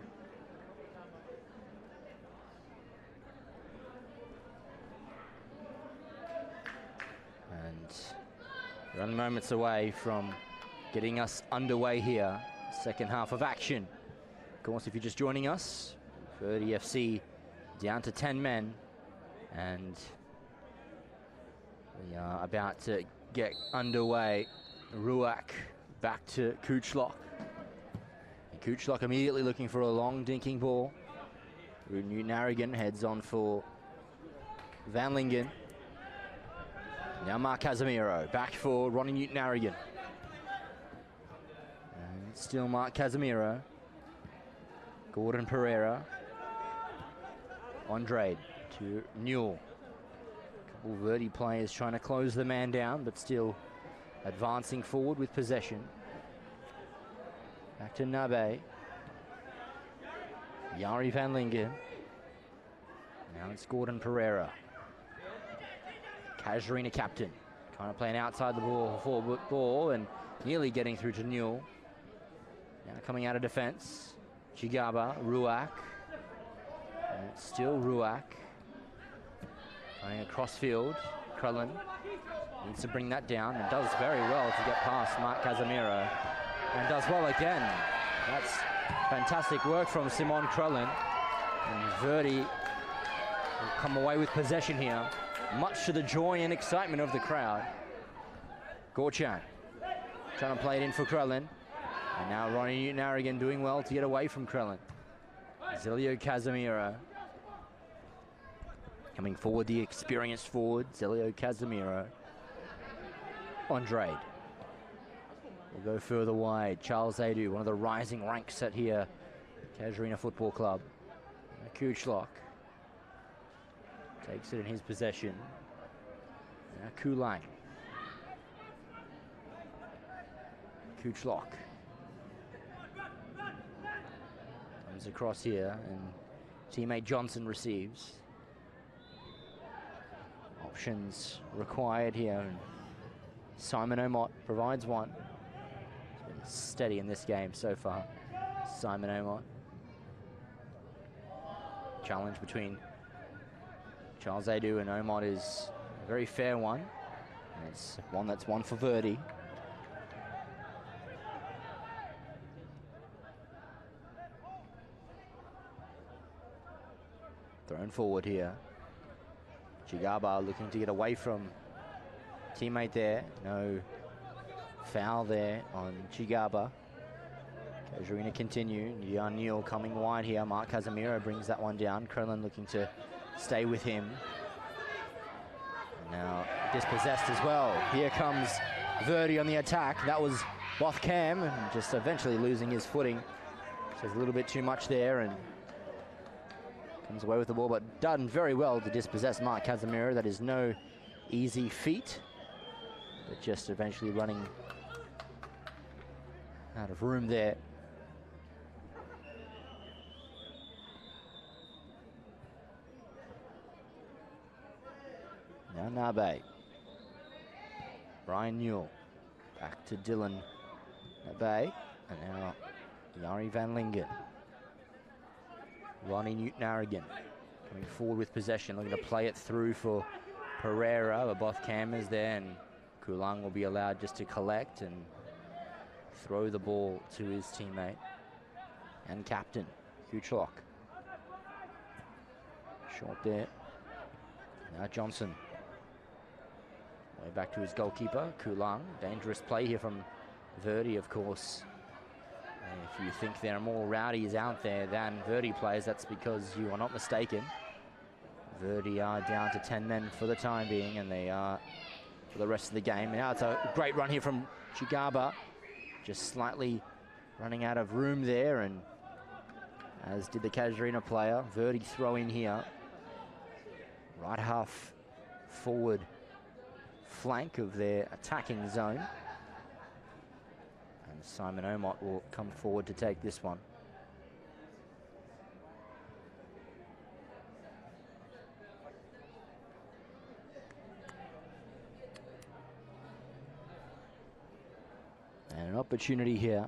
we're only moments away from getting us underway here. Second half of action. Of course, if you're just joining us, VERDI FC down to 10 men, and we are about to get underway. Ruak back to Kuchlock. Kuchlock immediately looking for a long dinking ball. Newton-Narrogin heads on for Van Lingen. Now Mark Casemiro back for Ronnie Newton-Narrogin. And still Mark Casemiro. Gordon Pereira. Andrade to Newell. Couple of VERDI players trying to close the man down, but still advancing forward with possession. Back to Nabe. Yari Van Lingen. Now it's Gordon Pereira. CASUARINA captain. Kind of playing outside the ball and nearly getting through to Newell. Now coming out of defense. Chigaba, Ruak. And it's still Ruak. Going across field. Krellin needs to bring that down and does very well to get past Mark Casemiro. And does well again. That's fantastic work from Simon Krellin. And VERDI will come away with possession here, much to the joy and excitement of the crowd. Gorchan trying to play it in for Krellin. And now Ronnie Newton-Narrogin doing well to get away from Krellin. Zelio Casemiro. Coming forward, the experienced forward, Zelio Casemiro. Andrade will go further wide. Charles Adu, one of the rising ranks at here, CASUARINA Football Club. Kuchlock takes it in his possession. Now Kulang. Kuchlock comes across here, and teammate Johnson receives. Options required here, and Simon Omot provides one. He's been steady in this game so far. Simon Omot. Challenge between Charles Adu and Omot is a very fair one. And it's one that's won for VERDI. Thrown forward here. Chigaba looking to get away from teammate there. No foul there on Chigaba. CASUARINA continue. Jan Newell coming wide here. Mark Casemiro brings that one down. Krellin looking to stay with him. Now dispossessed as well. Here comes VERDI on the attack. That was Bothcam, and just eventually losing his footing. So there's a little bit too much there, and comes away with the ball, but done very well to dispossess Mark Casemiro. That is no easy feat, but just eventually running out of room there. Now Nabe. Brian Newell. Back to Dylan Nabe. And now Yari Van Lingen. Ronnie Newton-Narrogin coming forward with possession, looking to play it through for Pereira, but Bothcam is there, and Kulang will be allowed just to collect and throw the ball to his teammate and captain, Kuchlock. Short there. Now Johnson. Way back to his goalkeeper, Kulang. Dangerous play here from VERDI, of course. If you think there are more rowdies out there than VERDI players, that's because you are not mistaken. VERDI are down to 10 men for the time being, and they are for the rest of the game. Now it's a great run here from Chigaba. Just slightly running out of room there, and as did the CASUARINA player. VERDI throw in here. Right half forward flank of their attacking zone. And Simon Omot will come forward to take this one. And an opportunity here.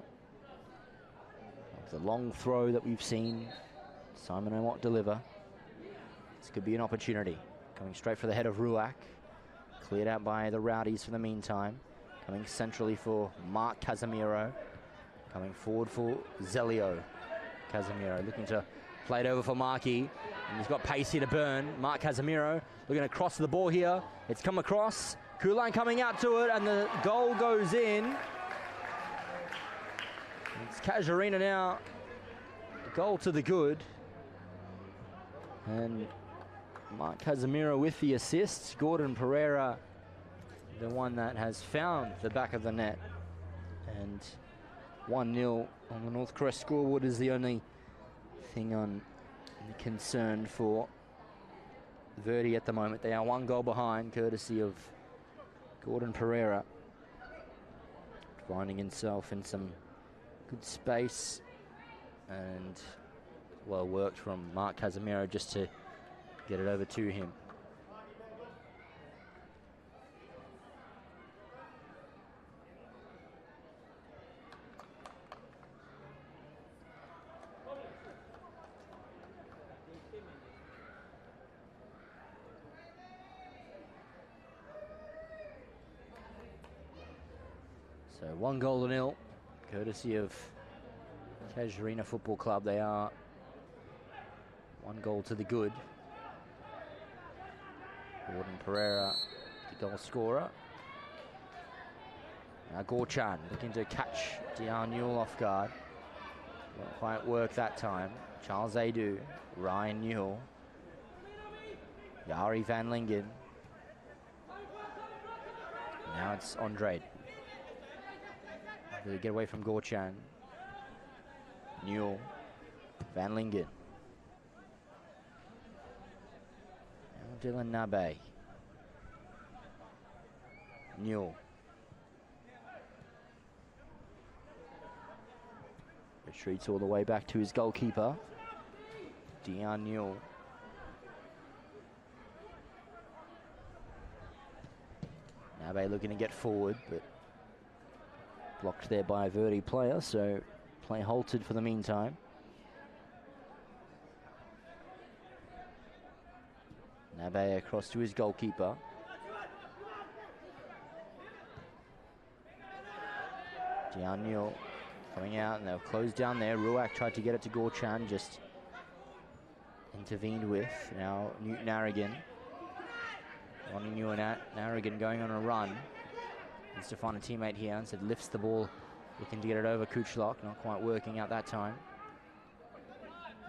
The long throw that we've seen Simon Omot deliver. This could be an opportunity. Coming straight for the head of Ruak. Cleared out by the Rowdies for the meantime. Coming centrally for Mark Casemiro. Coming forward for Zelio. Casemiro looking to play it over for Markey. And he's got pace here to burn. Mark Casemiro looking to cross the ball here. It's come across. Kulan coming out to it, and the goal goes in. It's CASUARINA now. Goal to the good. And Mark Casemiro with the assists. Gordon Pereira, the one that has found the back of the net. And 1-0 on the North Crest scoreboard is the only thing on concern for Verdi at the moment. They are 1 goal behind, courtesy of Gordon Pereira, finding himself in some good space, and well worked from Mark Casemiro just to get it over to him. So 1-0, courtesy of CASUARINA Football Club. They are 1 goal to the good. Gordon Pereira, the goal scorer. Now Gorchan looking to catch Dion Newell off guard. Won't quite work that time. Charles Adu, Ryan Newell, Yari Van Lingen. Now it's Andrade. They get away from Gorchan. Newell, Van Lingen. Now Dylan Nabe. Newell. Retreats all the way back to his goalkeeper, Dion Newell. Nabe looking to get forward, but blocked there by a Verdi player, so play halted for the meantime. Nabe across to his goalkeeper. Dion Newell coming out, and they'll close down there. Ruak tried to get it to Gorchan, just intervened with. Now Newton Narrigan. Ronnie Newton Narrigan going on a run. Needs to find a teammate here, and said lifts the ball, looking to get it over Kuchlock, not quite working out that time.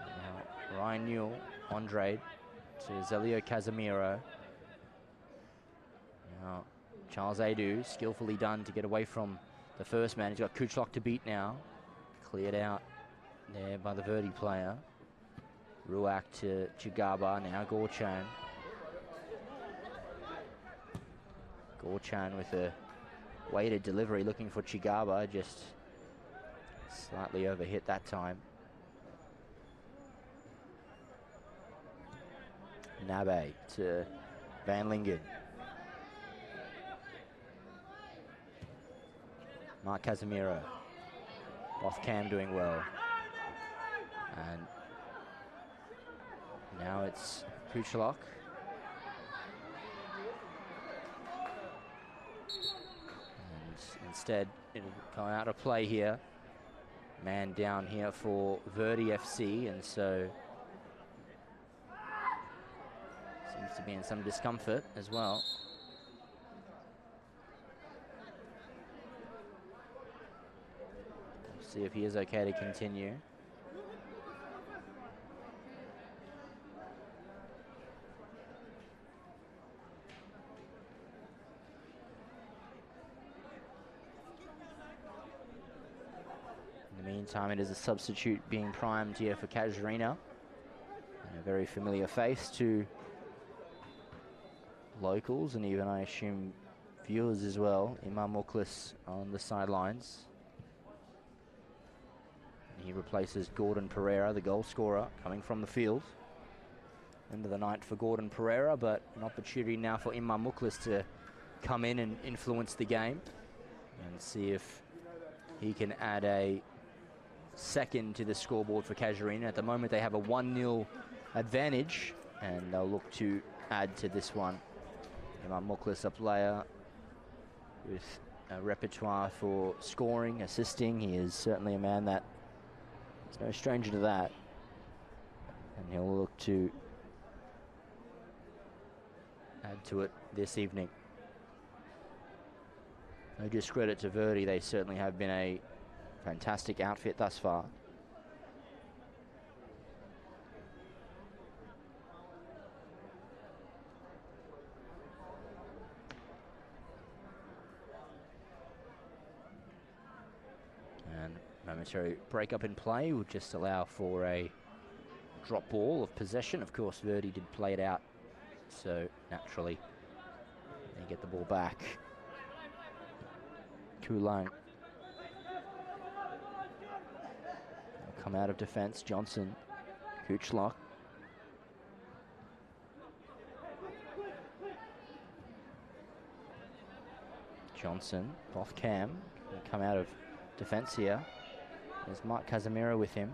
Now Ryan Newell, Andrade to Zelio Casemiro. Now Charles Adu, skillfully done to get away from the first man. He's got Kuchlock to beat now. Cleared out there by the Verdi player. Ruak to Chigaba, now Gorchan. Gorchan with a weighted delivery, looking for Chigaba, just slightly overhit that time. Nabe to Van Lingen. Mark Casemiro. Bothcam doing well. And now it's Kuchlock. Instead, it'll come out of play here. Man down here for Verdi FC, and so seems to be in some discomfort as well. We'll see if he is okay to continue. Meantime, it is a substitute being primed here for CASUARINA. And a very familiar face to locals, and even, I assume, viewers as well. Imam Mukhlis on the sidelines. And he replaces Gordon Pereira, the goal scorer, coming from the field. End of the night for Gordon Pereira, but an opportunity now for Imam Mukhlis to come in and influence the game and see if he can add a second to the scoreboard for CASUARINA. At the moment, they have a 1-0 advantage, and they'll look to add to this one Imam Muklis, a player with a repertoire for scoring, assisting. He is certainly a man that is no stranger to that. And he'll look to add to it this evening. No discredit to Verdi, they certainly have been a fantastic outfit thus far. And momentary break up in play will just allow for a drop ball of possession. Of course, Verdi did play it out, so naturally they get the ball back. Kulang come out of defense. Johnson, Kuchlock. Johnson, Bothcam come out of defense here. There's Mark Casemiro with him.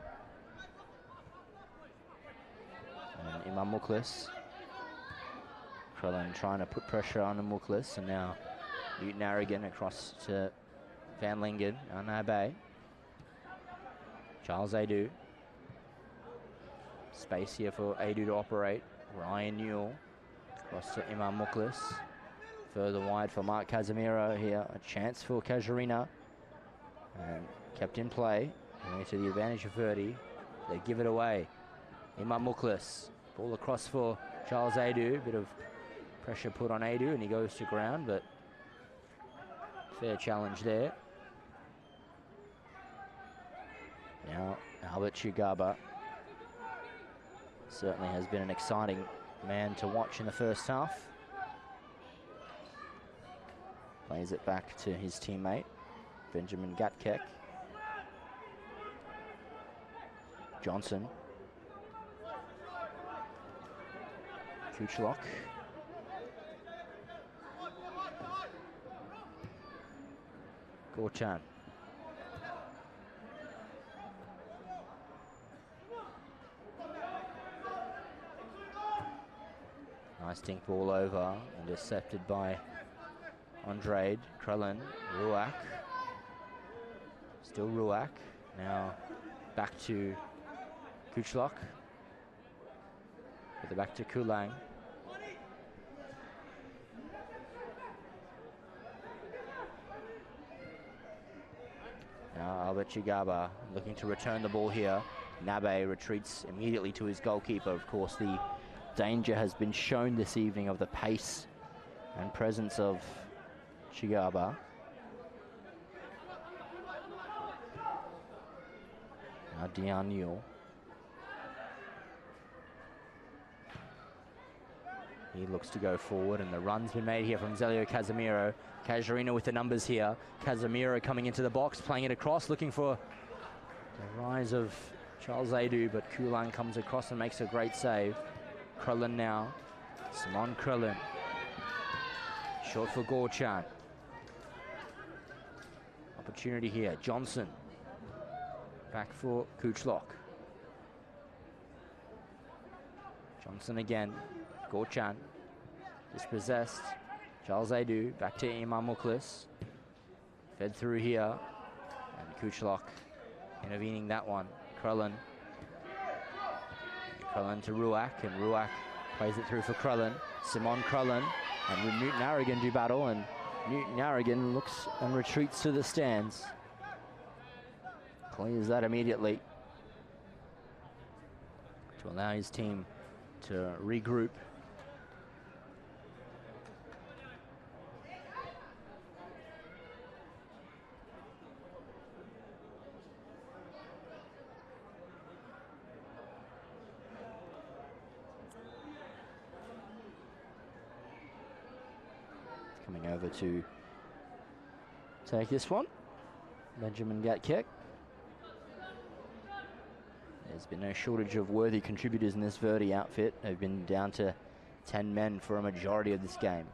And Imam Muklis. Krellin trying to put pressure on Muklis, and now Newton Aragon across to Van Lingen, Anabe. Charles Adu. Space here for Adu to operate. Ryan Newell across to Imam Muklis. Further wide for Mark Casemiro here. A chance for CASUARINA. And kept in play. And to the advantage of Verdi. They give it away. Imam Muklis. Ball across for Charles Adu. Bit of pressure put on Adu and he goes to ground, but fair challenge there. Now, Albert Chugaba certainly has been an exciting man to watch in the first half. Plays it back to his teammate, Benjamin Gatkek. Johnson. Kuchlock. Gorchan. Nice dink ball over, intercepted by Andrade. Krellin, Ruak. Still Ruak. Now back to Kuchlock. With it back to Kulang. Now Albert Chugaba looking to return the ball here. Nabe retreats immediately to his goalkeeper. Of course, the danger has been shown this evening of the pace and presence of Chugaba. Now Dion Newell. He looks to go forward, and the run's been made here from Zelio Casemiro. CASUARINA with the numbers here. Casemiro coming into the box, playing it across, looking for the rise of Charles Adu, but Kulang comes across and makes a great save. Krellin now. Simon Krellin. Short for Gorchan. Opportunity here. Johnson. Back for Kuchlock. Johnson again. Gorchan. Dispossessed. Charles Adu. Back to Imam Muklis. Fed through here. And Kuchlock intervening that one. Krellin. Krellin to Ruak, and Ruak plays it through for Krellin. Simon Krellin, and Newton Aragon do battle, and Newton Aragon looks and retreats to the stands. Clears that immediately to allow his team to regroup. Coming over to take this one, Benjamin Gatkek. There's been no shortage of worthy contributors in this Verdi outfit. They've been down to 10 men for a majority of this game.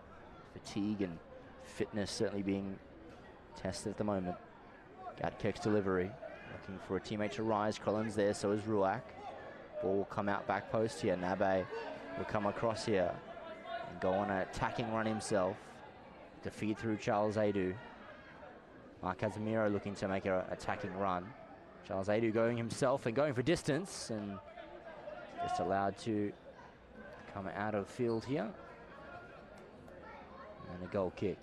Fatigue and fitness certainly being tested at the moment. Gatkek's delivery, looking for a teammate to rise. Krellin's there, so is Ruak. Ball will come out back post here. Nabe will come across here. and go on an attacking run himself to feed through Charles Adu. Mark Casemiro looking to make an attacking run. Charles Adu going himself and going for distance, and just allowed to come out of field here. And a goal kick.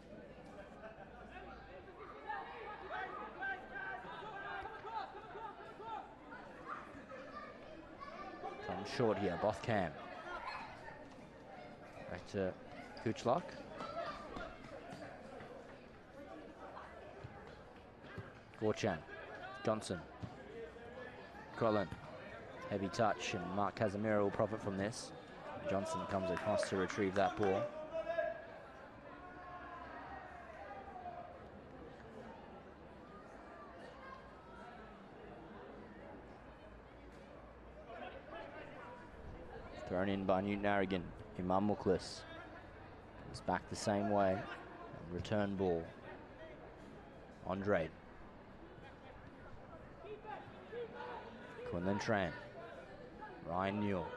Comes short here, Bothcam. Back to Kuchlok. Gorchan, Johnson, Crolin, heavy touch, and Mark Casemiro will profit from this. Johnson comes across to retrieve that ball. Thrown in by Newton Arrogant. Imam Mukhlis is back the same way. And return ball. Andre. Quinlan Tran. Ryan Newell.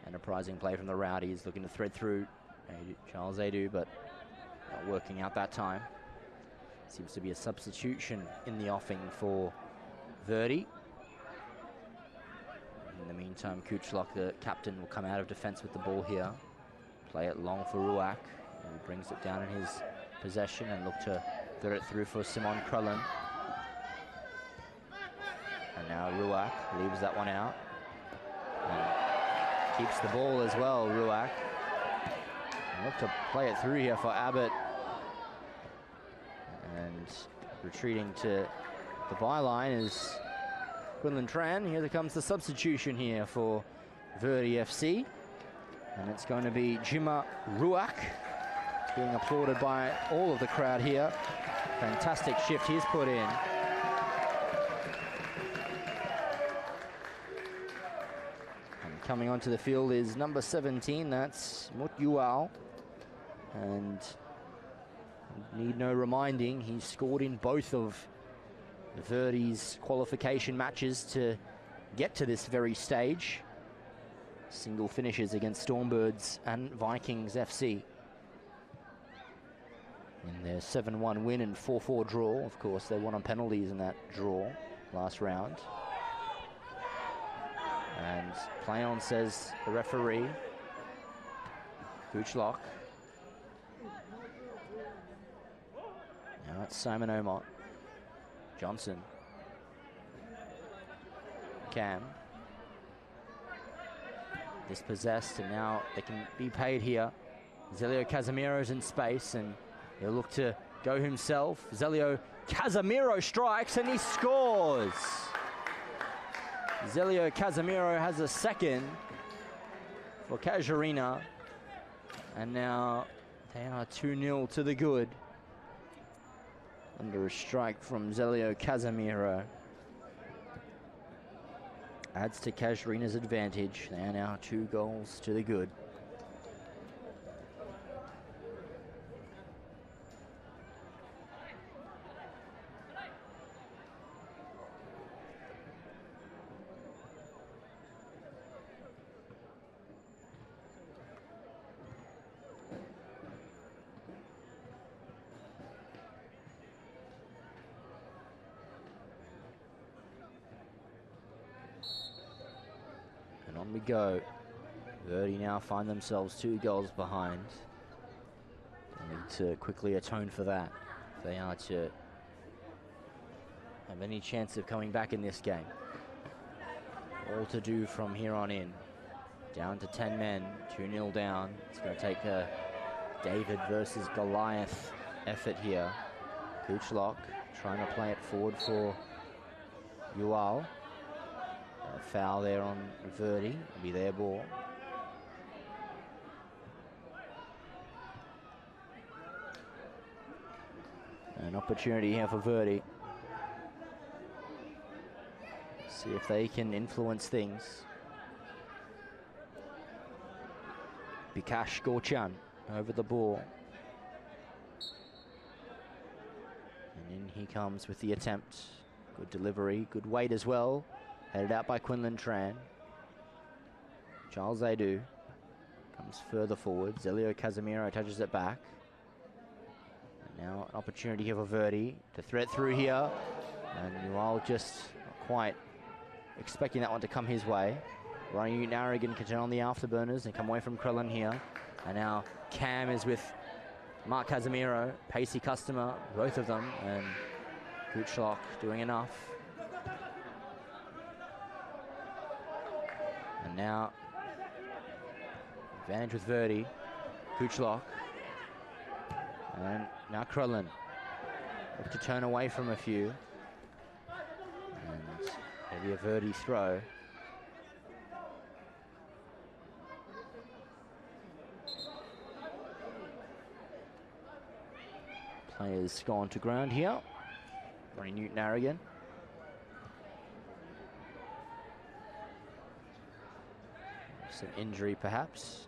Enterprising play from the Rowdies, looking to thread through Charles Adu, but not working out that time. Seems to be a substitution in the offing for Verdi. In the meantime, Kuchlok, the captain, will come out of defense with the ball here. Play it long for Ruak, who brings it down in his possession and look to thread it through for Simon Krullen. And now Ruak leaves that one out. And keeps the ball as well, Ruak. And look to play it through here for Abbott. And retreating to the byline is Quinlan Tran. Here comes the substitution here for Verdi FC. And it's going to be Jima Ruak, being applauded by all of the crowd here. Fantastic shift he's put in. And coming onto the field is number 17, that's Mut Yual. And need no reminding, he scored in both of Verdi's qualification matches to get to this very stage. Single finishes against Stormbirds and Vikings FC. In their 7-1 win and 4-4 draw. Of course, they won on penalties in that draw last round. And play on, says the referee. Kuchlok. Now it's Simon Omot. Johnson. Cam. Dispossessed, and now they can be paid here. Zelio Casemiro's in space, and he'll look to go himself. Zelio Casemiro strikes, and he scores! Zelio Casemiro has a second for CASUARINA, and now they are 2-0 to the good. Under a strike from Zelio Casemiro. Adds to CASUARINA's advantage. They are now 2 goals to the good. And on we go. Verdi now find themselves 2 goals behind. They need to quickly atone for that if they are to have any chance of coming back in this game. All to do from here on in. Down to 10 men, 2-0 down. It's going to take a David versus Goliath effort here. Kuchlok trying to play it forward for Yual. A foul there on Verdi, it'll be their ball. An opportunity here for Verdi. See if they can influence things. Bikash Gorchan over the ball. And in he comes with the attempt. Good delivery, good weight as well. Headed out by Quinlan Tran. Charles Adu Comes further forward. Zelio Casemiro touches it back. And now an opportunity here for Verdi to thread through here. And Newell just not quite expecting that one to come his way. Ryan Narrigan can turn on the afterburners and come away from Krellin here. And now Cam is with Mark Casemiro, pacey customer, both of them, and Kuchlock doing enough. And now advantage with Verdi, Kuchlock, and now Krellin. Look to turn away from a few. And maybe a Verdi throw. Players gone to ground here. Ronnie Newton-Harrigan. Some injury perhaps.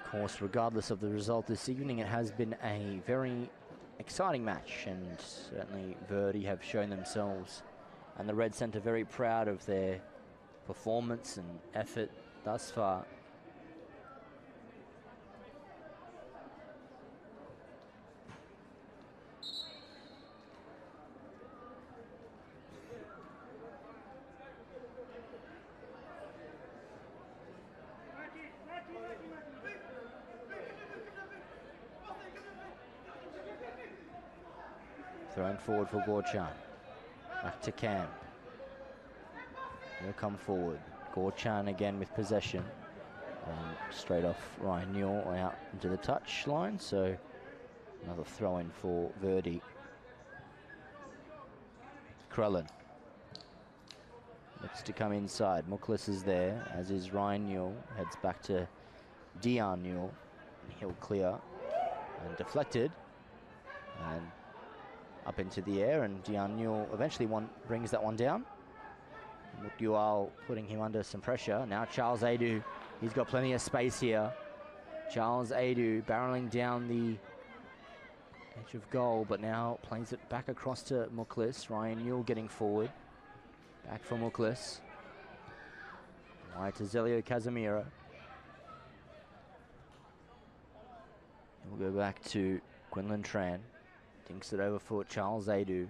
Of course, regardless of the result this evening, it has been a very exciting match, and certainly Verdi have shown themselves and the Red Centre very proud of their performance and effort thus far. Thrown forward for Gorchan. Back to Cam. He'll come forward. Gorchan again with possession. Straight off Ryan Newell out into the touch line. So another throw in for Verdi. Krellin looks to come inside. Muklis is there, as is Ryan Newell. Heads back to Dion Newell. He'll clear and deflected. And up into the air, and Dion Newell eventually brings that one down. Mukdual putting him under some pressure. Now Charles Adu, he's got plenty of space here. Charles Adu barreling down the edge of goal, but now plays it back across to Muklis. Ryan Newell getting forward. Back for Muklis. Wide to Zelio Casemiro. We'll go back to Quinlan Tran. Dinks it over for Charles Adu.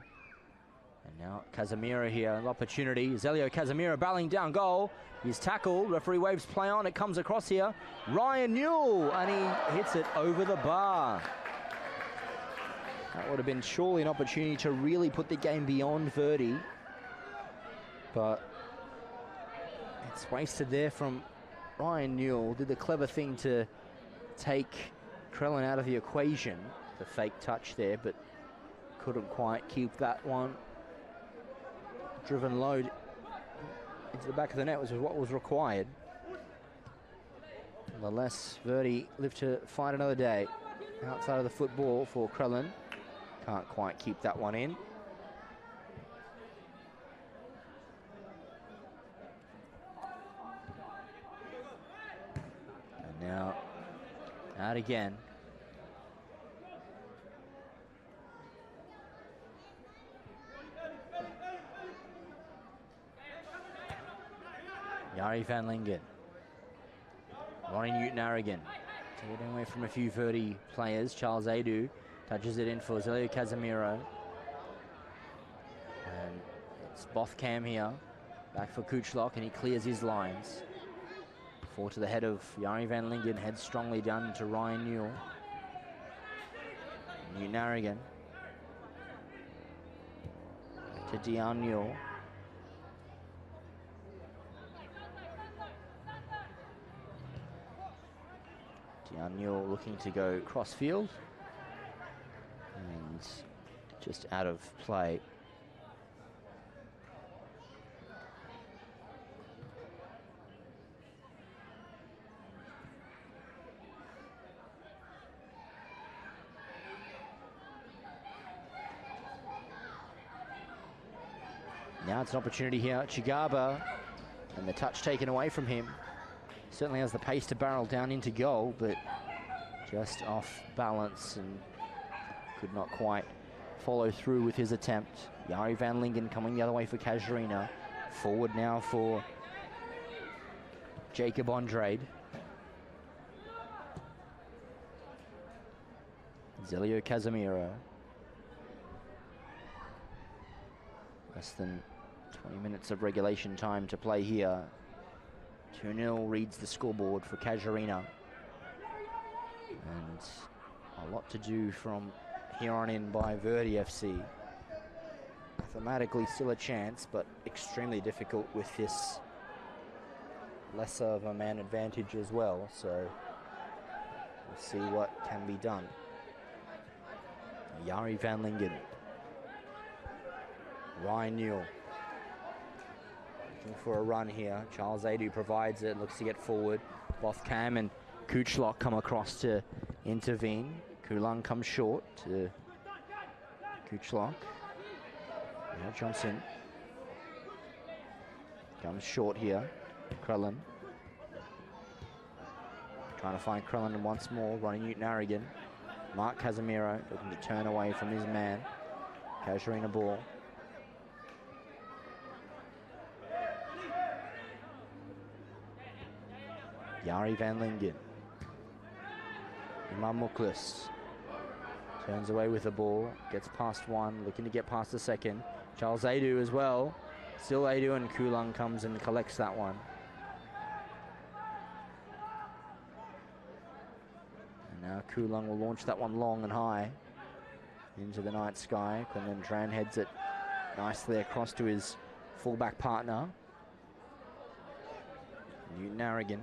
And now Casemiro here, an opportunity. Zelio Casemiro barreling down goal. He's tackled. Referee waves play on. It comes across here. Ryan Newell, and he hits it over the bar. That would have been surely an opportunity to really put the game beyond Verdi. But it's wasted there from Ryan Newell. Did the clever thing to take Krellin out of the equation. The fake touch there, but couldn't quite keep that one driven low into the back of the net, was what was required. Nonetheless, Verdi live to fight another day. Outside of the football for Krellin. Can't quite keep that one in. And now out again. Yari van Lingen. Ronnie Newton-Harrigan. Taking away from a few Verdi players. Charles Adu touches it in for Zelio Casemiro. And it's Bothcam here. Back for Kuchlock, and he clears his lines. Forward to the head of Yari van Lingen. Heads strongly down to Ryan Newell. Newton-Harrigan. To Dion Newell. Dion Newell looking to go cross field. And just out of play. Now it's an opportunity here. Chigaba, and the touch taken away from him. Certainly has the pace to barrel down into goal, but just off balance and could not quite follow through with his attempt. Jari van Lingen coming the other way for CASUARINA. Forward now for Jacob Andrade. Zelio Casemiro. Less than 20 minutes of regulation time to play here. 2-0 reads the scoreboard for CASUARINA. And a lot to do from here on in by VERDI FC. Mathematically still a chance, but extremely difficult with this lesser of a man advantage as well. So we'll see what can be done. Jari van Lingen. Ryan Newell. Looking for a run here. Charles Adu provides it, looks to get forward. Bothcam and Kuchlok come across to intervene. Kulang comes short to Kuchlok. Now Johnson comes short here. Krellin. Trying to find Krellin once more. Ronnie Newton-Arrigan. Mark Casemiro looking to turn away from his man. CASUARINA ball. Jari van Lingen. Imam Muklis turns away with the ball, gets past one, looking to get past the second. Charles Adu as well. Still Adu, and Kulang comes and collects that one. And now Kulang will launch that one long and high into the night sky. Quinlan Tran heads it nicely across to his fullback partner, Newton-Arrigan.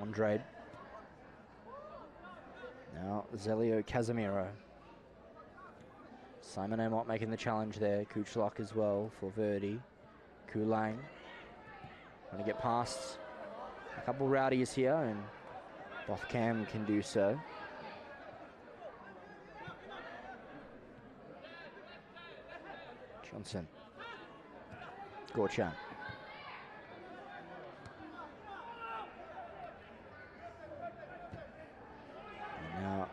Andrade. Now Zelio Casemiro. Simon Amott making the challenge there. Kuchlok as well for VERDI. Kulang trying to get past a couple rowdies here, and Bothcam can do so. Johnson. Gorchan. And now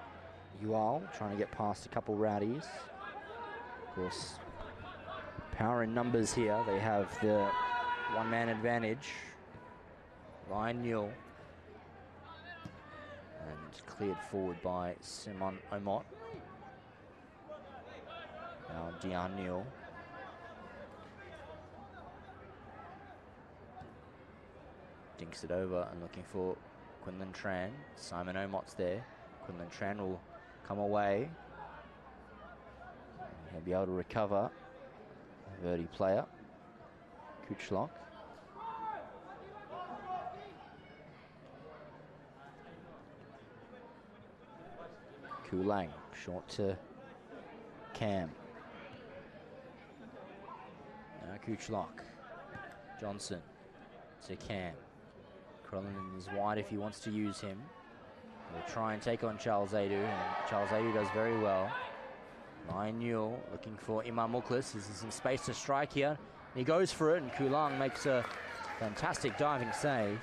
Ual trying to get past a couple rowdies. Of course, power in numbers here. They have the one-man advantage. Ryan Newell. And cleared forward by Simon Amott. Now Dion Newell. Dinks it over and looking for Quinlan Tran. Simon Omott's there. Quinlan Tran will come away. He'll be able to recover. VERDI player. Kuchlok. Kulang, short to Cam. Now Kuchlok. Johnson to Cam. Krellin is wide if he wants to use him. We'll try and take on Charles Adu, and Charles Adu does very well. Ryan Newell looking for Imam Muklis. There's some space to strike here. He goes for it, and Kulang makes a fantastic diving save.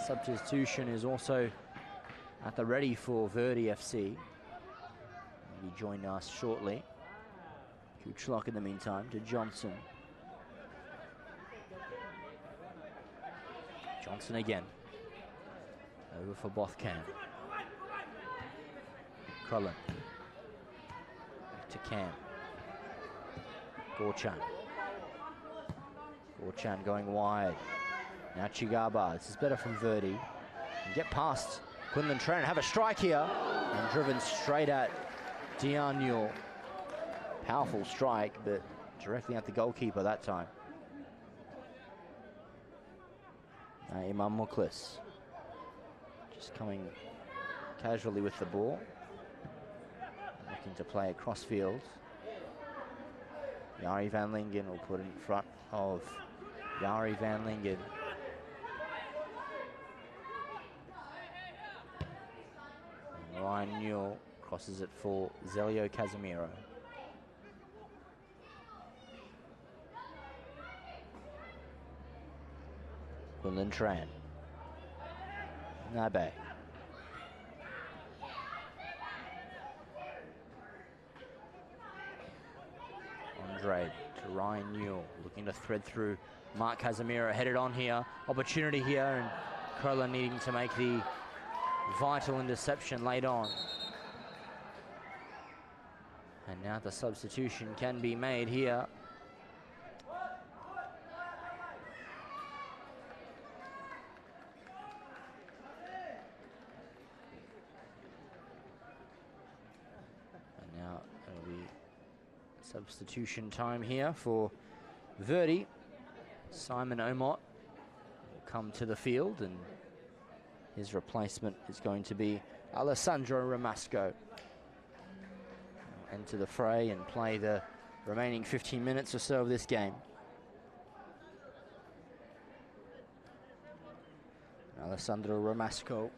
Substitution is also at the ready for VERDI FC. He'll be joining us shortly. Kuchlok in the meantime to Johnson. Johnson again. Over for Bothcam. Krellin. To Cam. Gorchan. Gorchan going wide. Now Chigaba. This is better from VERDI. And get past Quinlan Tran. Have a strike here. And driven straight at Dion Newell. Powerful strike, but directly at the goalkeeper that time. Imam Muklis. Just coming casually with the ball. Looking to play across field. Jari van Lingen will put in front of Jari van Lingen. And Ryan Newell crosses it for Zelio Casemiro. Quinlan Tran. Nabe. Andre to Ryan Newell, looking to thread through Mark Casemiro, headed on here. Opportunity here, and Curler needing to make the vital interception late on. And now the substitution can be made here. And now it'll be substitution time here for Verdi. Simon Omot will come to the field, and his replacement is going to be Alessandro Ramasco. Enter the fray and play the remaining 15 minutes or so of this game. Alessandro Ramasco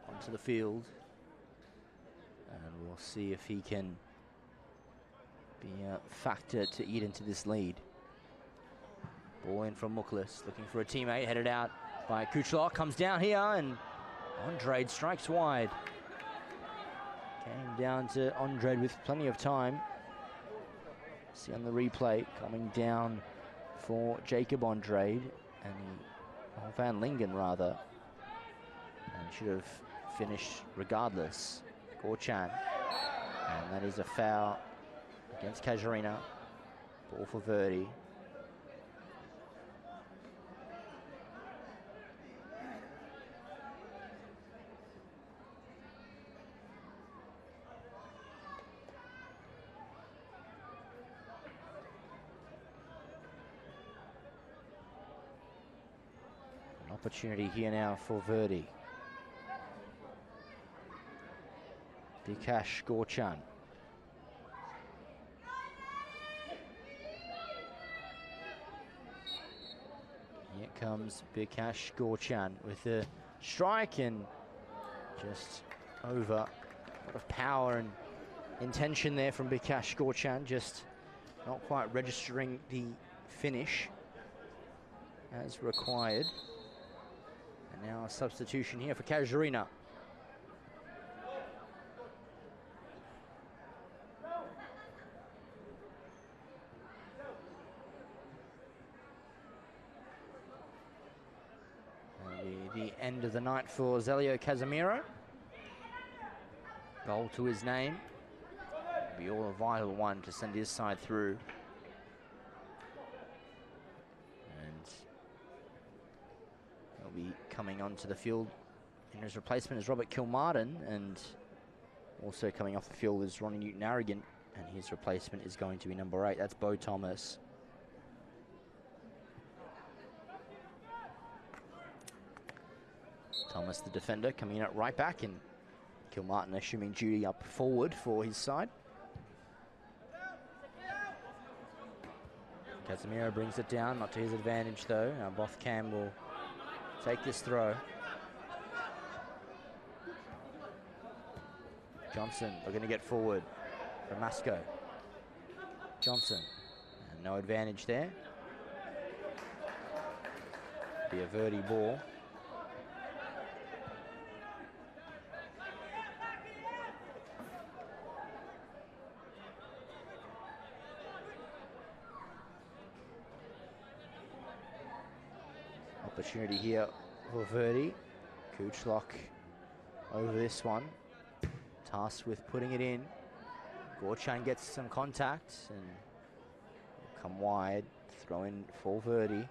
onto the field, and we'll see if he can be a factor to eat into this lead. Ball in from Muklis, looking for a teammate, headed out by Kuchlok, comes down here, and Andrade strikes wide. Came down to Andrade with plenty of time. See on the replay, coming down for Jacob Andrade, and Van Lingen rather. And should have finished regardless. Gorchan, and that is a foul against CASUARINA. Ball for Verdi. Opportunity here now for Verdi. Bikash Gorchan. Here comes Bikash Gorchan with the strike, and just over. A lot of power and intention there from Bikash Gorchan, just not quite registering the finish as required. And now a substitution here for CASUARINA. The end of the night for Zelio Casemiro. Goal to his name. Be all a vital one to send his side through. Be coming onto the field in his replacement is Robert Kilmartin, and also coming off the field is Ronnie Newton-Arrogant, and his replacement is going to be number 8. That's Bo Thomas. Thomas, the defender, coming in at right back, and Kilmartin assuming duty up forward for his side. Casemiro brings it down, not to his advantage though. Now Bothcam will take this throw. Johnson, we're going to get forward. Ramasco. Johnson. And no advantage there. Be a Verdi ball. Opportunity here for Verdi. Kuchlok over this one. Tasked with putting it in. Gorchan gets some contact and come wide. Throw in for Verdi.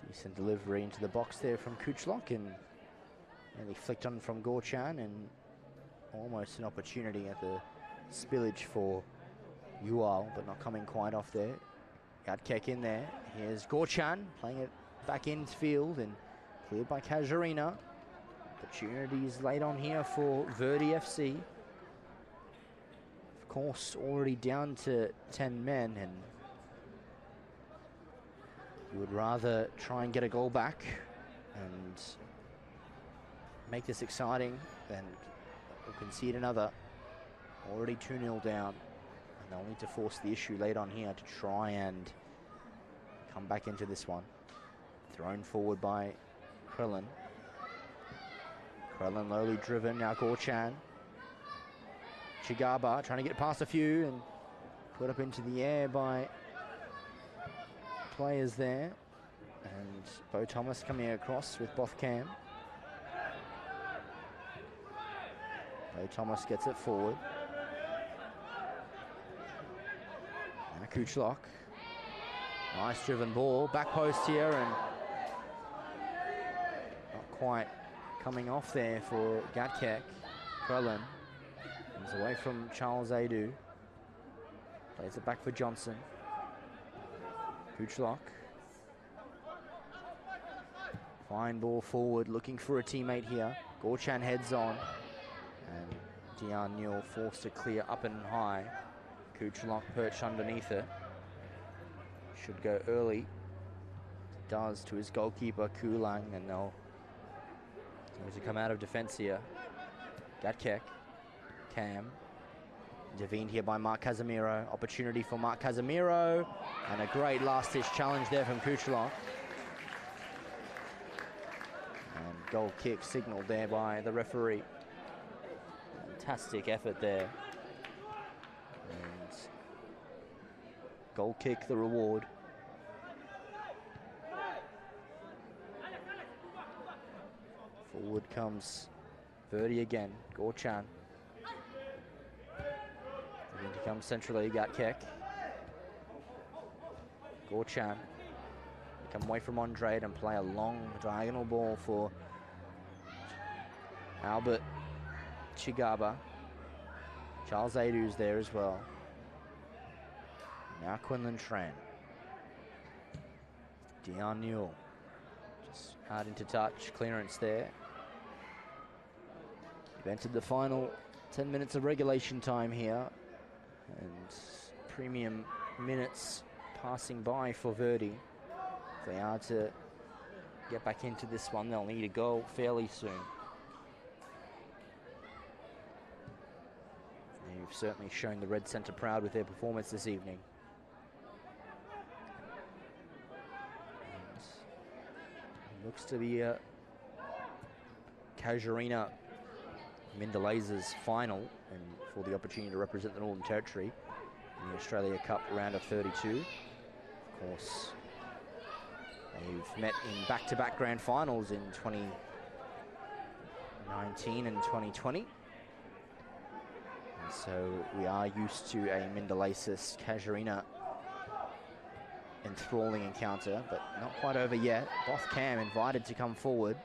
Decent delivery into the box there from Kuchlok, and nearly flicked on from Gorchan, and almost an opportunity at the spillage for Ual, but not coming quite off there. Gadkek in there. Here's Gorchan playing it back infield and cleared by CASUARINA. Opportunities late on here for Verdi FC. Of course, already down to 10 men, and you would rather try and get a goal back and make this exciting than concede another. Already 2-0 down. They'll need to force the issue late on here to try and come back into this one. Thrown forward by Krillin. Krillin lowly driven, now Gorchan. Chigaba trying to get past a few and put up into the air by players there. And Bo Thomas coming across with Bothcam. Bo Thomas gets it forward. Now Kuchlok. Nice driven ball. Back post here and not quite coming off there for Gatkek. Krillin comes away from Charles Adu. Plays it back for Johnson. Kuchlok. Fine ball forward, looking for a teammate here. Gorchan heads on. And Dion Newell forced to clear up and high. Kuchlok perched underneath it. Should go early. Does to his goalkeeper, Kulang, and they'll going to come out of defense here. Gatkek. Cam. Intervened here by Mark Casemiro. Opportunity for Mark Casemiro. And a great last-ditch challenge there from Kuchlok. And goal kick signaled there by the referee. Fantastic effort there. And goal kick, the reward. Forward comes Verdi again. Gorchan. Going to come centrally, Gatkek. Gorchan. Come away from Andrade and play a long diagonal ball for Albert Chigaba. Charles Adu's there as well. Now Quinlan Tran. Dion Newell. Just hard into touch. Clearance there. We've entered the final 10 minutes of regulation time here. And premium minutes passing by for Verdi. If they are to get back into this one, they'll need a goal fairly soon. They've certainly shown the Red Centre proud with their performance this evening. And looks to be a CASUARINA Mindelases final, and for the opportunity to represent the Northern Territory in the Australia Cup round of 32. Of course, they've met in back-to-back grand finals in 2019 and 2020. And so we are used to a Mindelases CASUARINA enthralling encounter, but not quite over yet. Bothcam invited to come forward.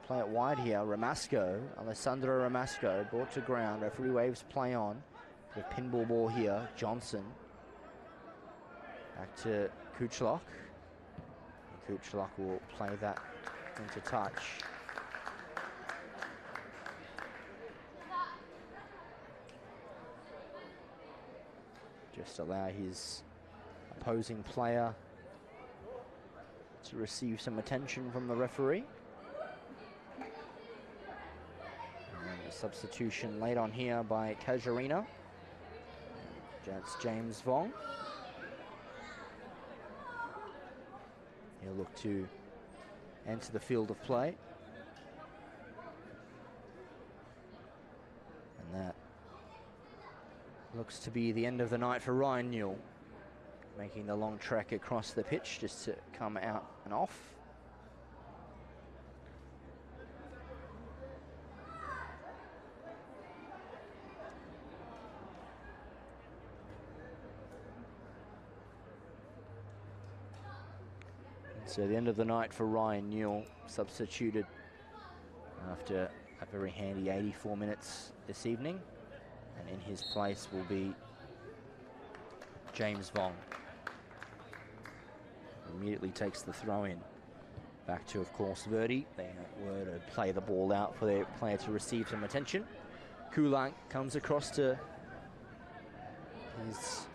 Play it wide here. Ramasco, Alessandro Ramasco, brought to ground. Referee waves play on. The pinball ball here. Johnson. Back to Kuchlok. Kuchlok will play that into touch. Just allow his opposing player to receive some attention from the referee. Substitution late on here by CASUARINA. That's James Vong. He'll look to enter the field of play. And that looks to be the end of the night for Ryan Newell, making the long trek across the pitch just to come out and off. So the end of the night for Ryan Newell, substituted after a very handy 84 minutes this evening. And in his place will be James Vong. Immediately takes the throw in. Back to, of course, Verdi. They were to play the ball out for their player to receive some attention. Kulang comes across to his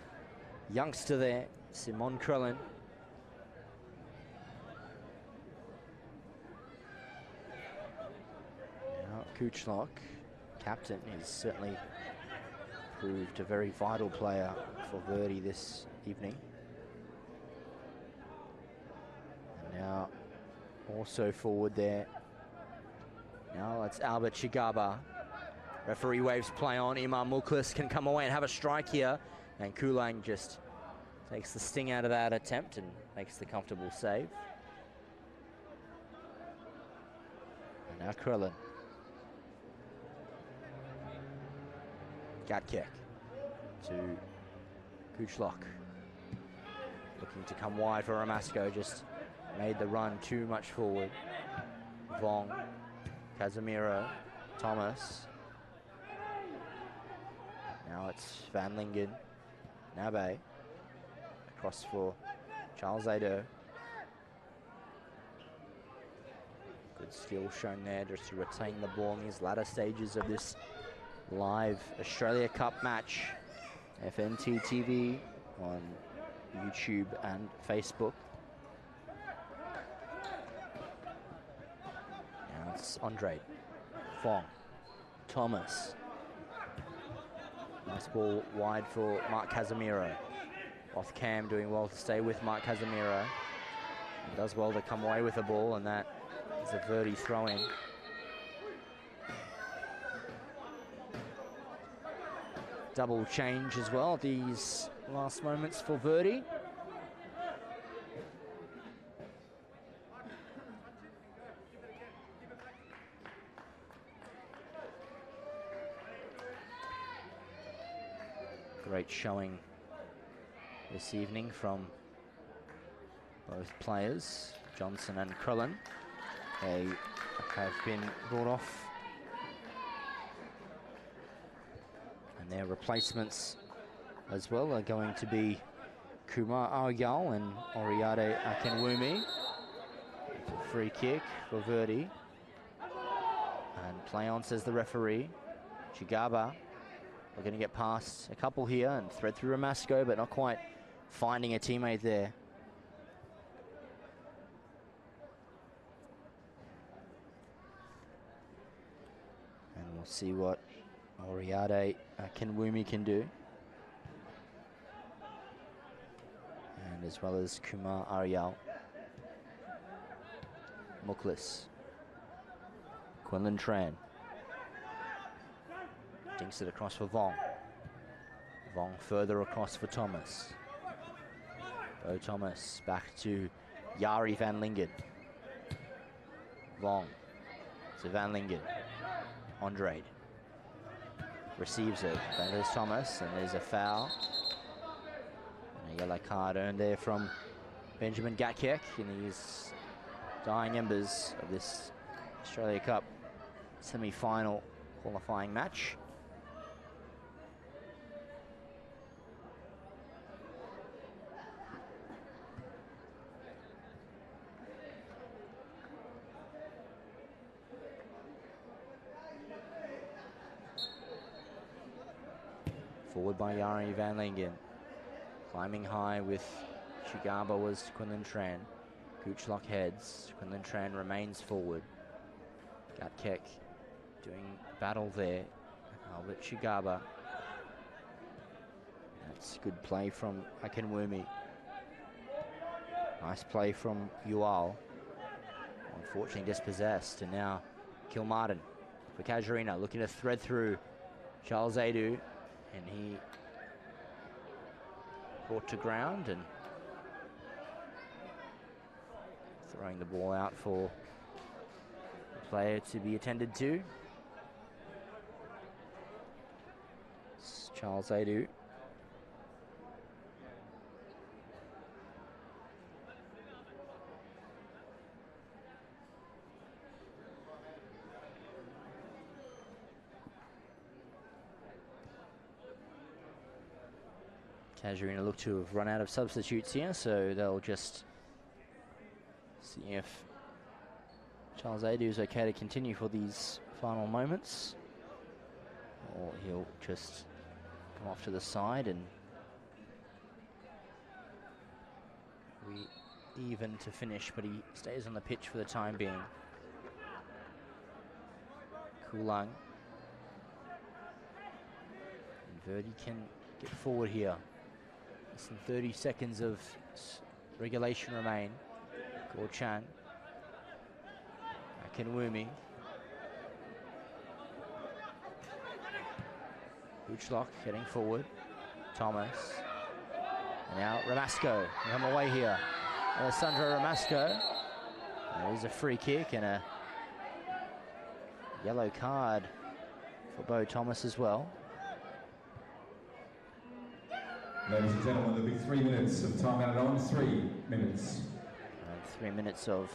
youngster there, Simon Krillin. Kuchlok, captain, is certainly proved a very vital player for Verdi this evening. Now, also forward there. Now it's Albert Chigaba. Referee waves play on. Imam Muklis can come away and have a strike here. And Kulang just takes the sting out of that attempt and makes the comfortable save. And now Krellin. Gatkick to Kuchlok. Looking to come wide for Ramasco, just made the run too much forward. Vong, Casemiro, Thomas. Now it's Van Lingen, Nabe, across for Charles Ado. Good skill shown there just to retain the ball in these latter stages of this live Australia Cup match. FNT TV on YouTube and Facebook. Now it's Andre, Fong, Thomas. Nice ball wide for Mark Casemiro. Off Cam doing well to stay with Mark Casemiro. He does well to come away with the ball, and that is a Verdi throw-in. Double change as well these last moments for Verdi. Great showing this evening from both players, Johnson and Krellin. They have been brought off, and their replacements as well are going to be Kumar Aryal and Oriade Akinwumi. It's a free kick for Verdi. And play on, says the referee. Chigaba. We're going to get past a couple here and thread through Ramasco, but not quite finding a teammate there. And we'll see what Oriade Akinwumi can do. And as well as Kumar Aryal. Muklis. Quinlan Tran. Dinks it across for Vong. Vong further across for Thomas. Bo Thomas back to Jari Van Lingen. Vong to Van Lingen. Andrade receives it. Then there's Thomas, and there's a foul. And a yellow card earned there from Benjamin Gatkick in these dying embers of this Australia Cup semi-final qualifying match. Forward by Jari Van Lingen. Climbing high with Chigaba was Quinlan Tran. Kuchlok heads. Quinlan Tran remains forward. Gatkick doing battle there. Albert Chigaba. That's good play from Akinwumi. Nice play from Ual. Unfortunately dispossessed. And now Kilmartin for CASUARINA, looking to thread through Charles Adu. And he brought to ground and throwing the ball out for the player to be attended to. It's Charles Adu. CASUARINA look to have run out of substitutes here, so they'll just see if Charles Adu is okay to continue for these final moments, or he'll just come off to the side and we even to finish, but he stays on the pitch for the time being. Kulang. And Verdi can get forward here. Less than 30 seconds of regulation remain. Gorchan. Akinwumi. Uchlock heading forward. Thomas. And now Ramasco. Come away here. Alessandro Ramasco. There's a free kick and a yellow card for Bo Thomas as well. Ladies and gentlemen, there'll be 3 minutes of time added on. 3 minutes. 3 minutes of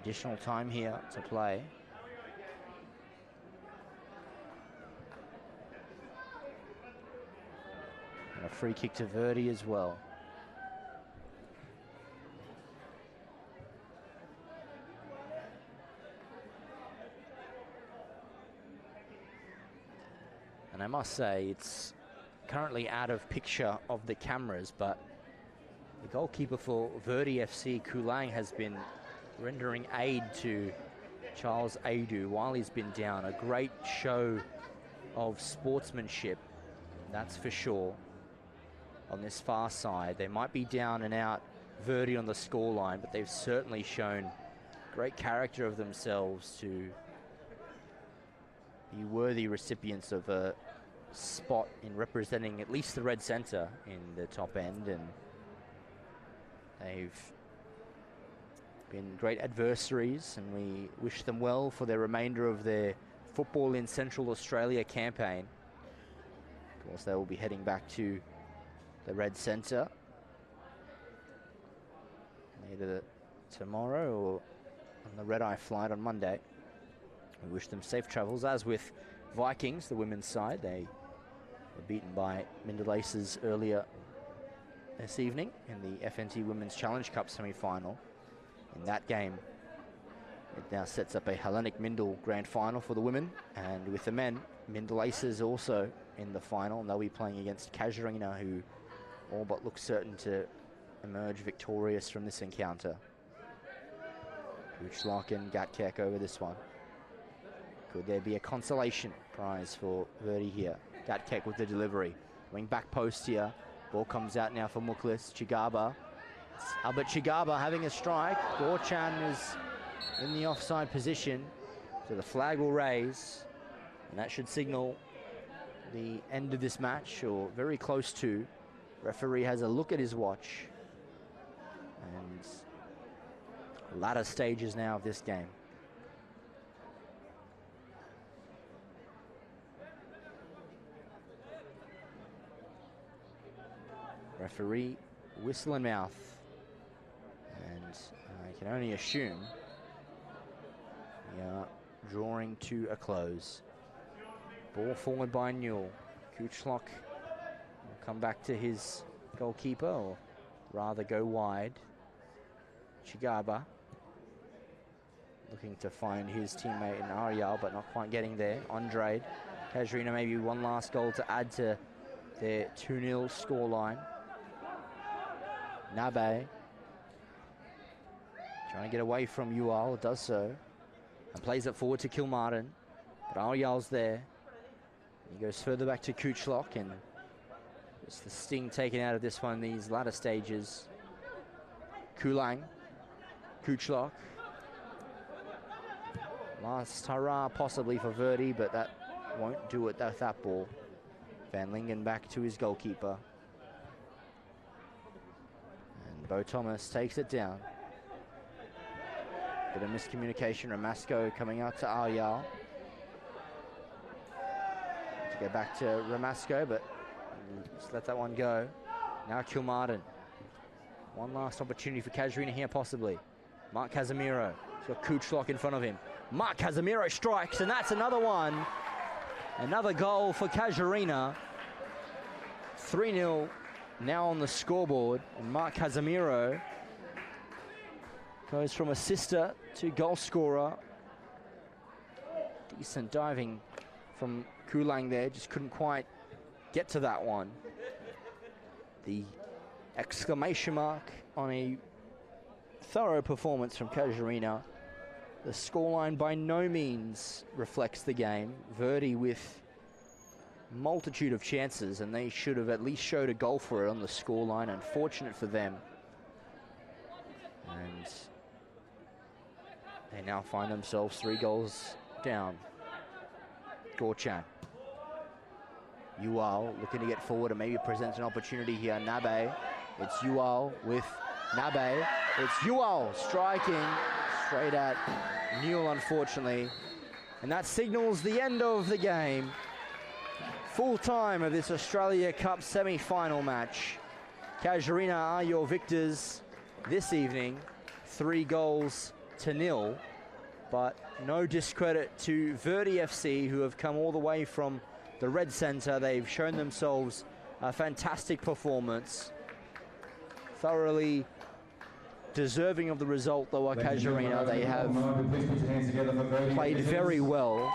additional time here to play. And a free kick to Verdi as well. And I must say, it's currently out of picture of the cameras, but the goalkeeper for Verdi FC, Kulang, has been rendering aid to Charles Adu while he's been down. A great show of sportsmanship, that's for sure, on this far side. They might be down and out Verdi on the scoreline, but they've certainly shown great character of themselves to be worthy recipients of a spot in representing at least the red centre in the top end, and they've been great adversaries, and we wish them well for the remainder of their Football in Central Australia campaign. Of course, they will be heading back to the red centre either tomorrow or on the red-eye flight on Monday. We wish them safe travels, as with Vikings, the women's side. They were beaten by Mindel Aces earlier this evening in the FNT Women's Challenge Cup semi-final. In that game, it now sets up a Hellenic Mindel grand final for the women, and with the men, Mindel Aces also in the final, and they'll be playing against CASUARINA, who all but look certain to emerge victorious from this encounter. Uchlock and Gatkek over this one. Could there be a consolation prize for Verdi here? Gatkek with the delivery. Wing back post here. Ball comes out now for Muklis. Chigaba. Albert Chigaba having a strike. Gorchan is in the offside position. So the flag will raise. And that should signal the end of this match, or very close to. Referee has a look at his watch. And latter stages now of this game. Referee, whistle in mouth. And I can only assume we are drawing to a close. Ball forward by Newell. Kuchlock will come back to his goalkeeper, or rather go wide. Chigaba looking to find his teammate in Ariel, but not quite getting there. Andrade. CASUARINA maybe one last goal to add to their 2-0 scoreline. Nabe trying to get away from Ual, does so, and plays it forward to Kilmartin, but Ariel's there. He goes further back to Kuchlock, and it's the sting taken out of this one, these latter stages. Kulang, Kuchlock. Last hurrah possibly for Verdi, but that won't do it with that ball. Van Lingen back to his goalkeeper. And Bo Thomas takes it down. Bit of miscommunication. Ramasco coming out to Aryal. To get back to Ramasco, but just let that one go. Now Kilmartin. One last opportunity for CASUARINA here, possibly. Mark Casemiro. He's got Kuchlock in front of him. Mark Casemiro strikes, and that's another one. Another goal for CASUARINA. 3-0 now on the scoreboard. And Mark Casemiro goes from assister to goal scorer. Decent diving from Kulang there, just couldn't quite get to that one. The exclamation mark on a thorough performance from CASUARINA. The scoreline by no means reflects the game. Verdi with multitude of chances, and they should have at least showed a goal for it on the scoreline. Unfortunate for them. And they now find themselves 3 goals down. Gorchan. Ual looking to get forward and maybe presents an opportunity here. Nabe. It's Ual with Nabe. It's Ual striking straight at Newell, unfortunately. And that signals the end of the game. Full time of this Australia Cup semi-final match. CASUARINA are your victors this evening, 3-0. But no discredit to VERDI FC, who have come all the way from the Red Centre. They've shown themselves a fantastic performance. Thoroughly deserving of the result, though, are CASUARINA. They have played very well.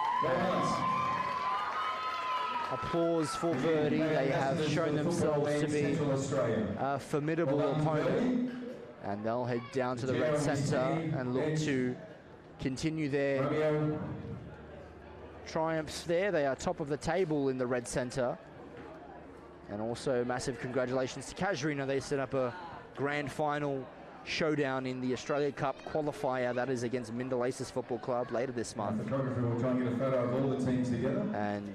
Applause for VERDI. They have shown themselves to be a formidable opponent. And they'll head down to the Red Centre and look to continue their triumphs there. They are top of the table in the Red Centre. And also massive congratulations to CASUARINA. They set up a grand final showdown in the Australia Cup qualifier. That is against Mindelaces Football Club later this month. The photographer will try and get a photo of all the teams together. And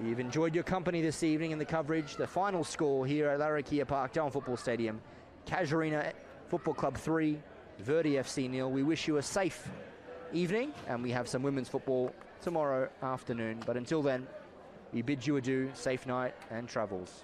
we've enjoyed your company this evening in the coverage. The final score here at Larrakia Park, Darwin Football Stadium. CASUARINA Football Club 3, VERDI FC 0. We wish you a safe evening, and we have some women's football tomorrow afternoon. But until then, we bid you adieu, safe night and travels.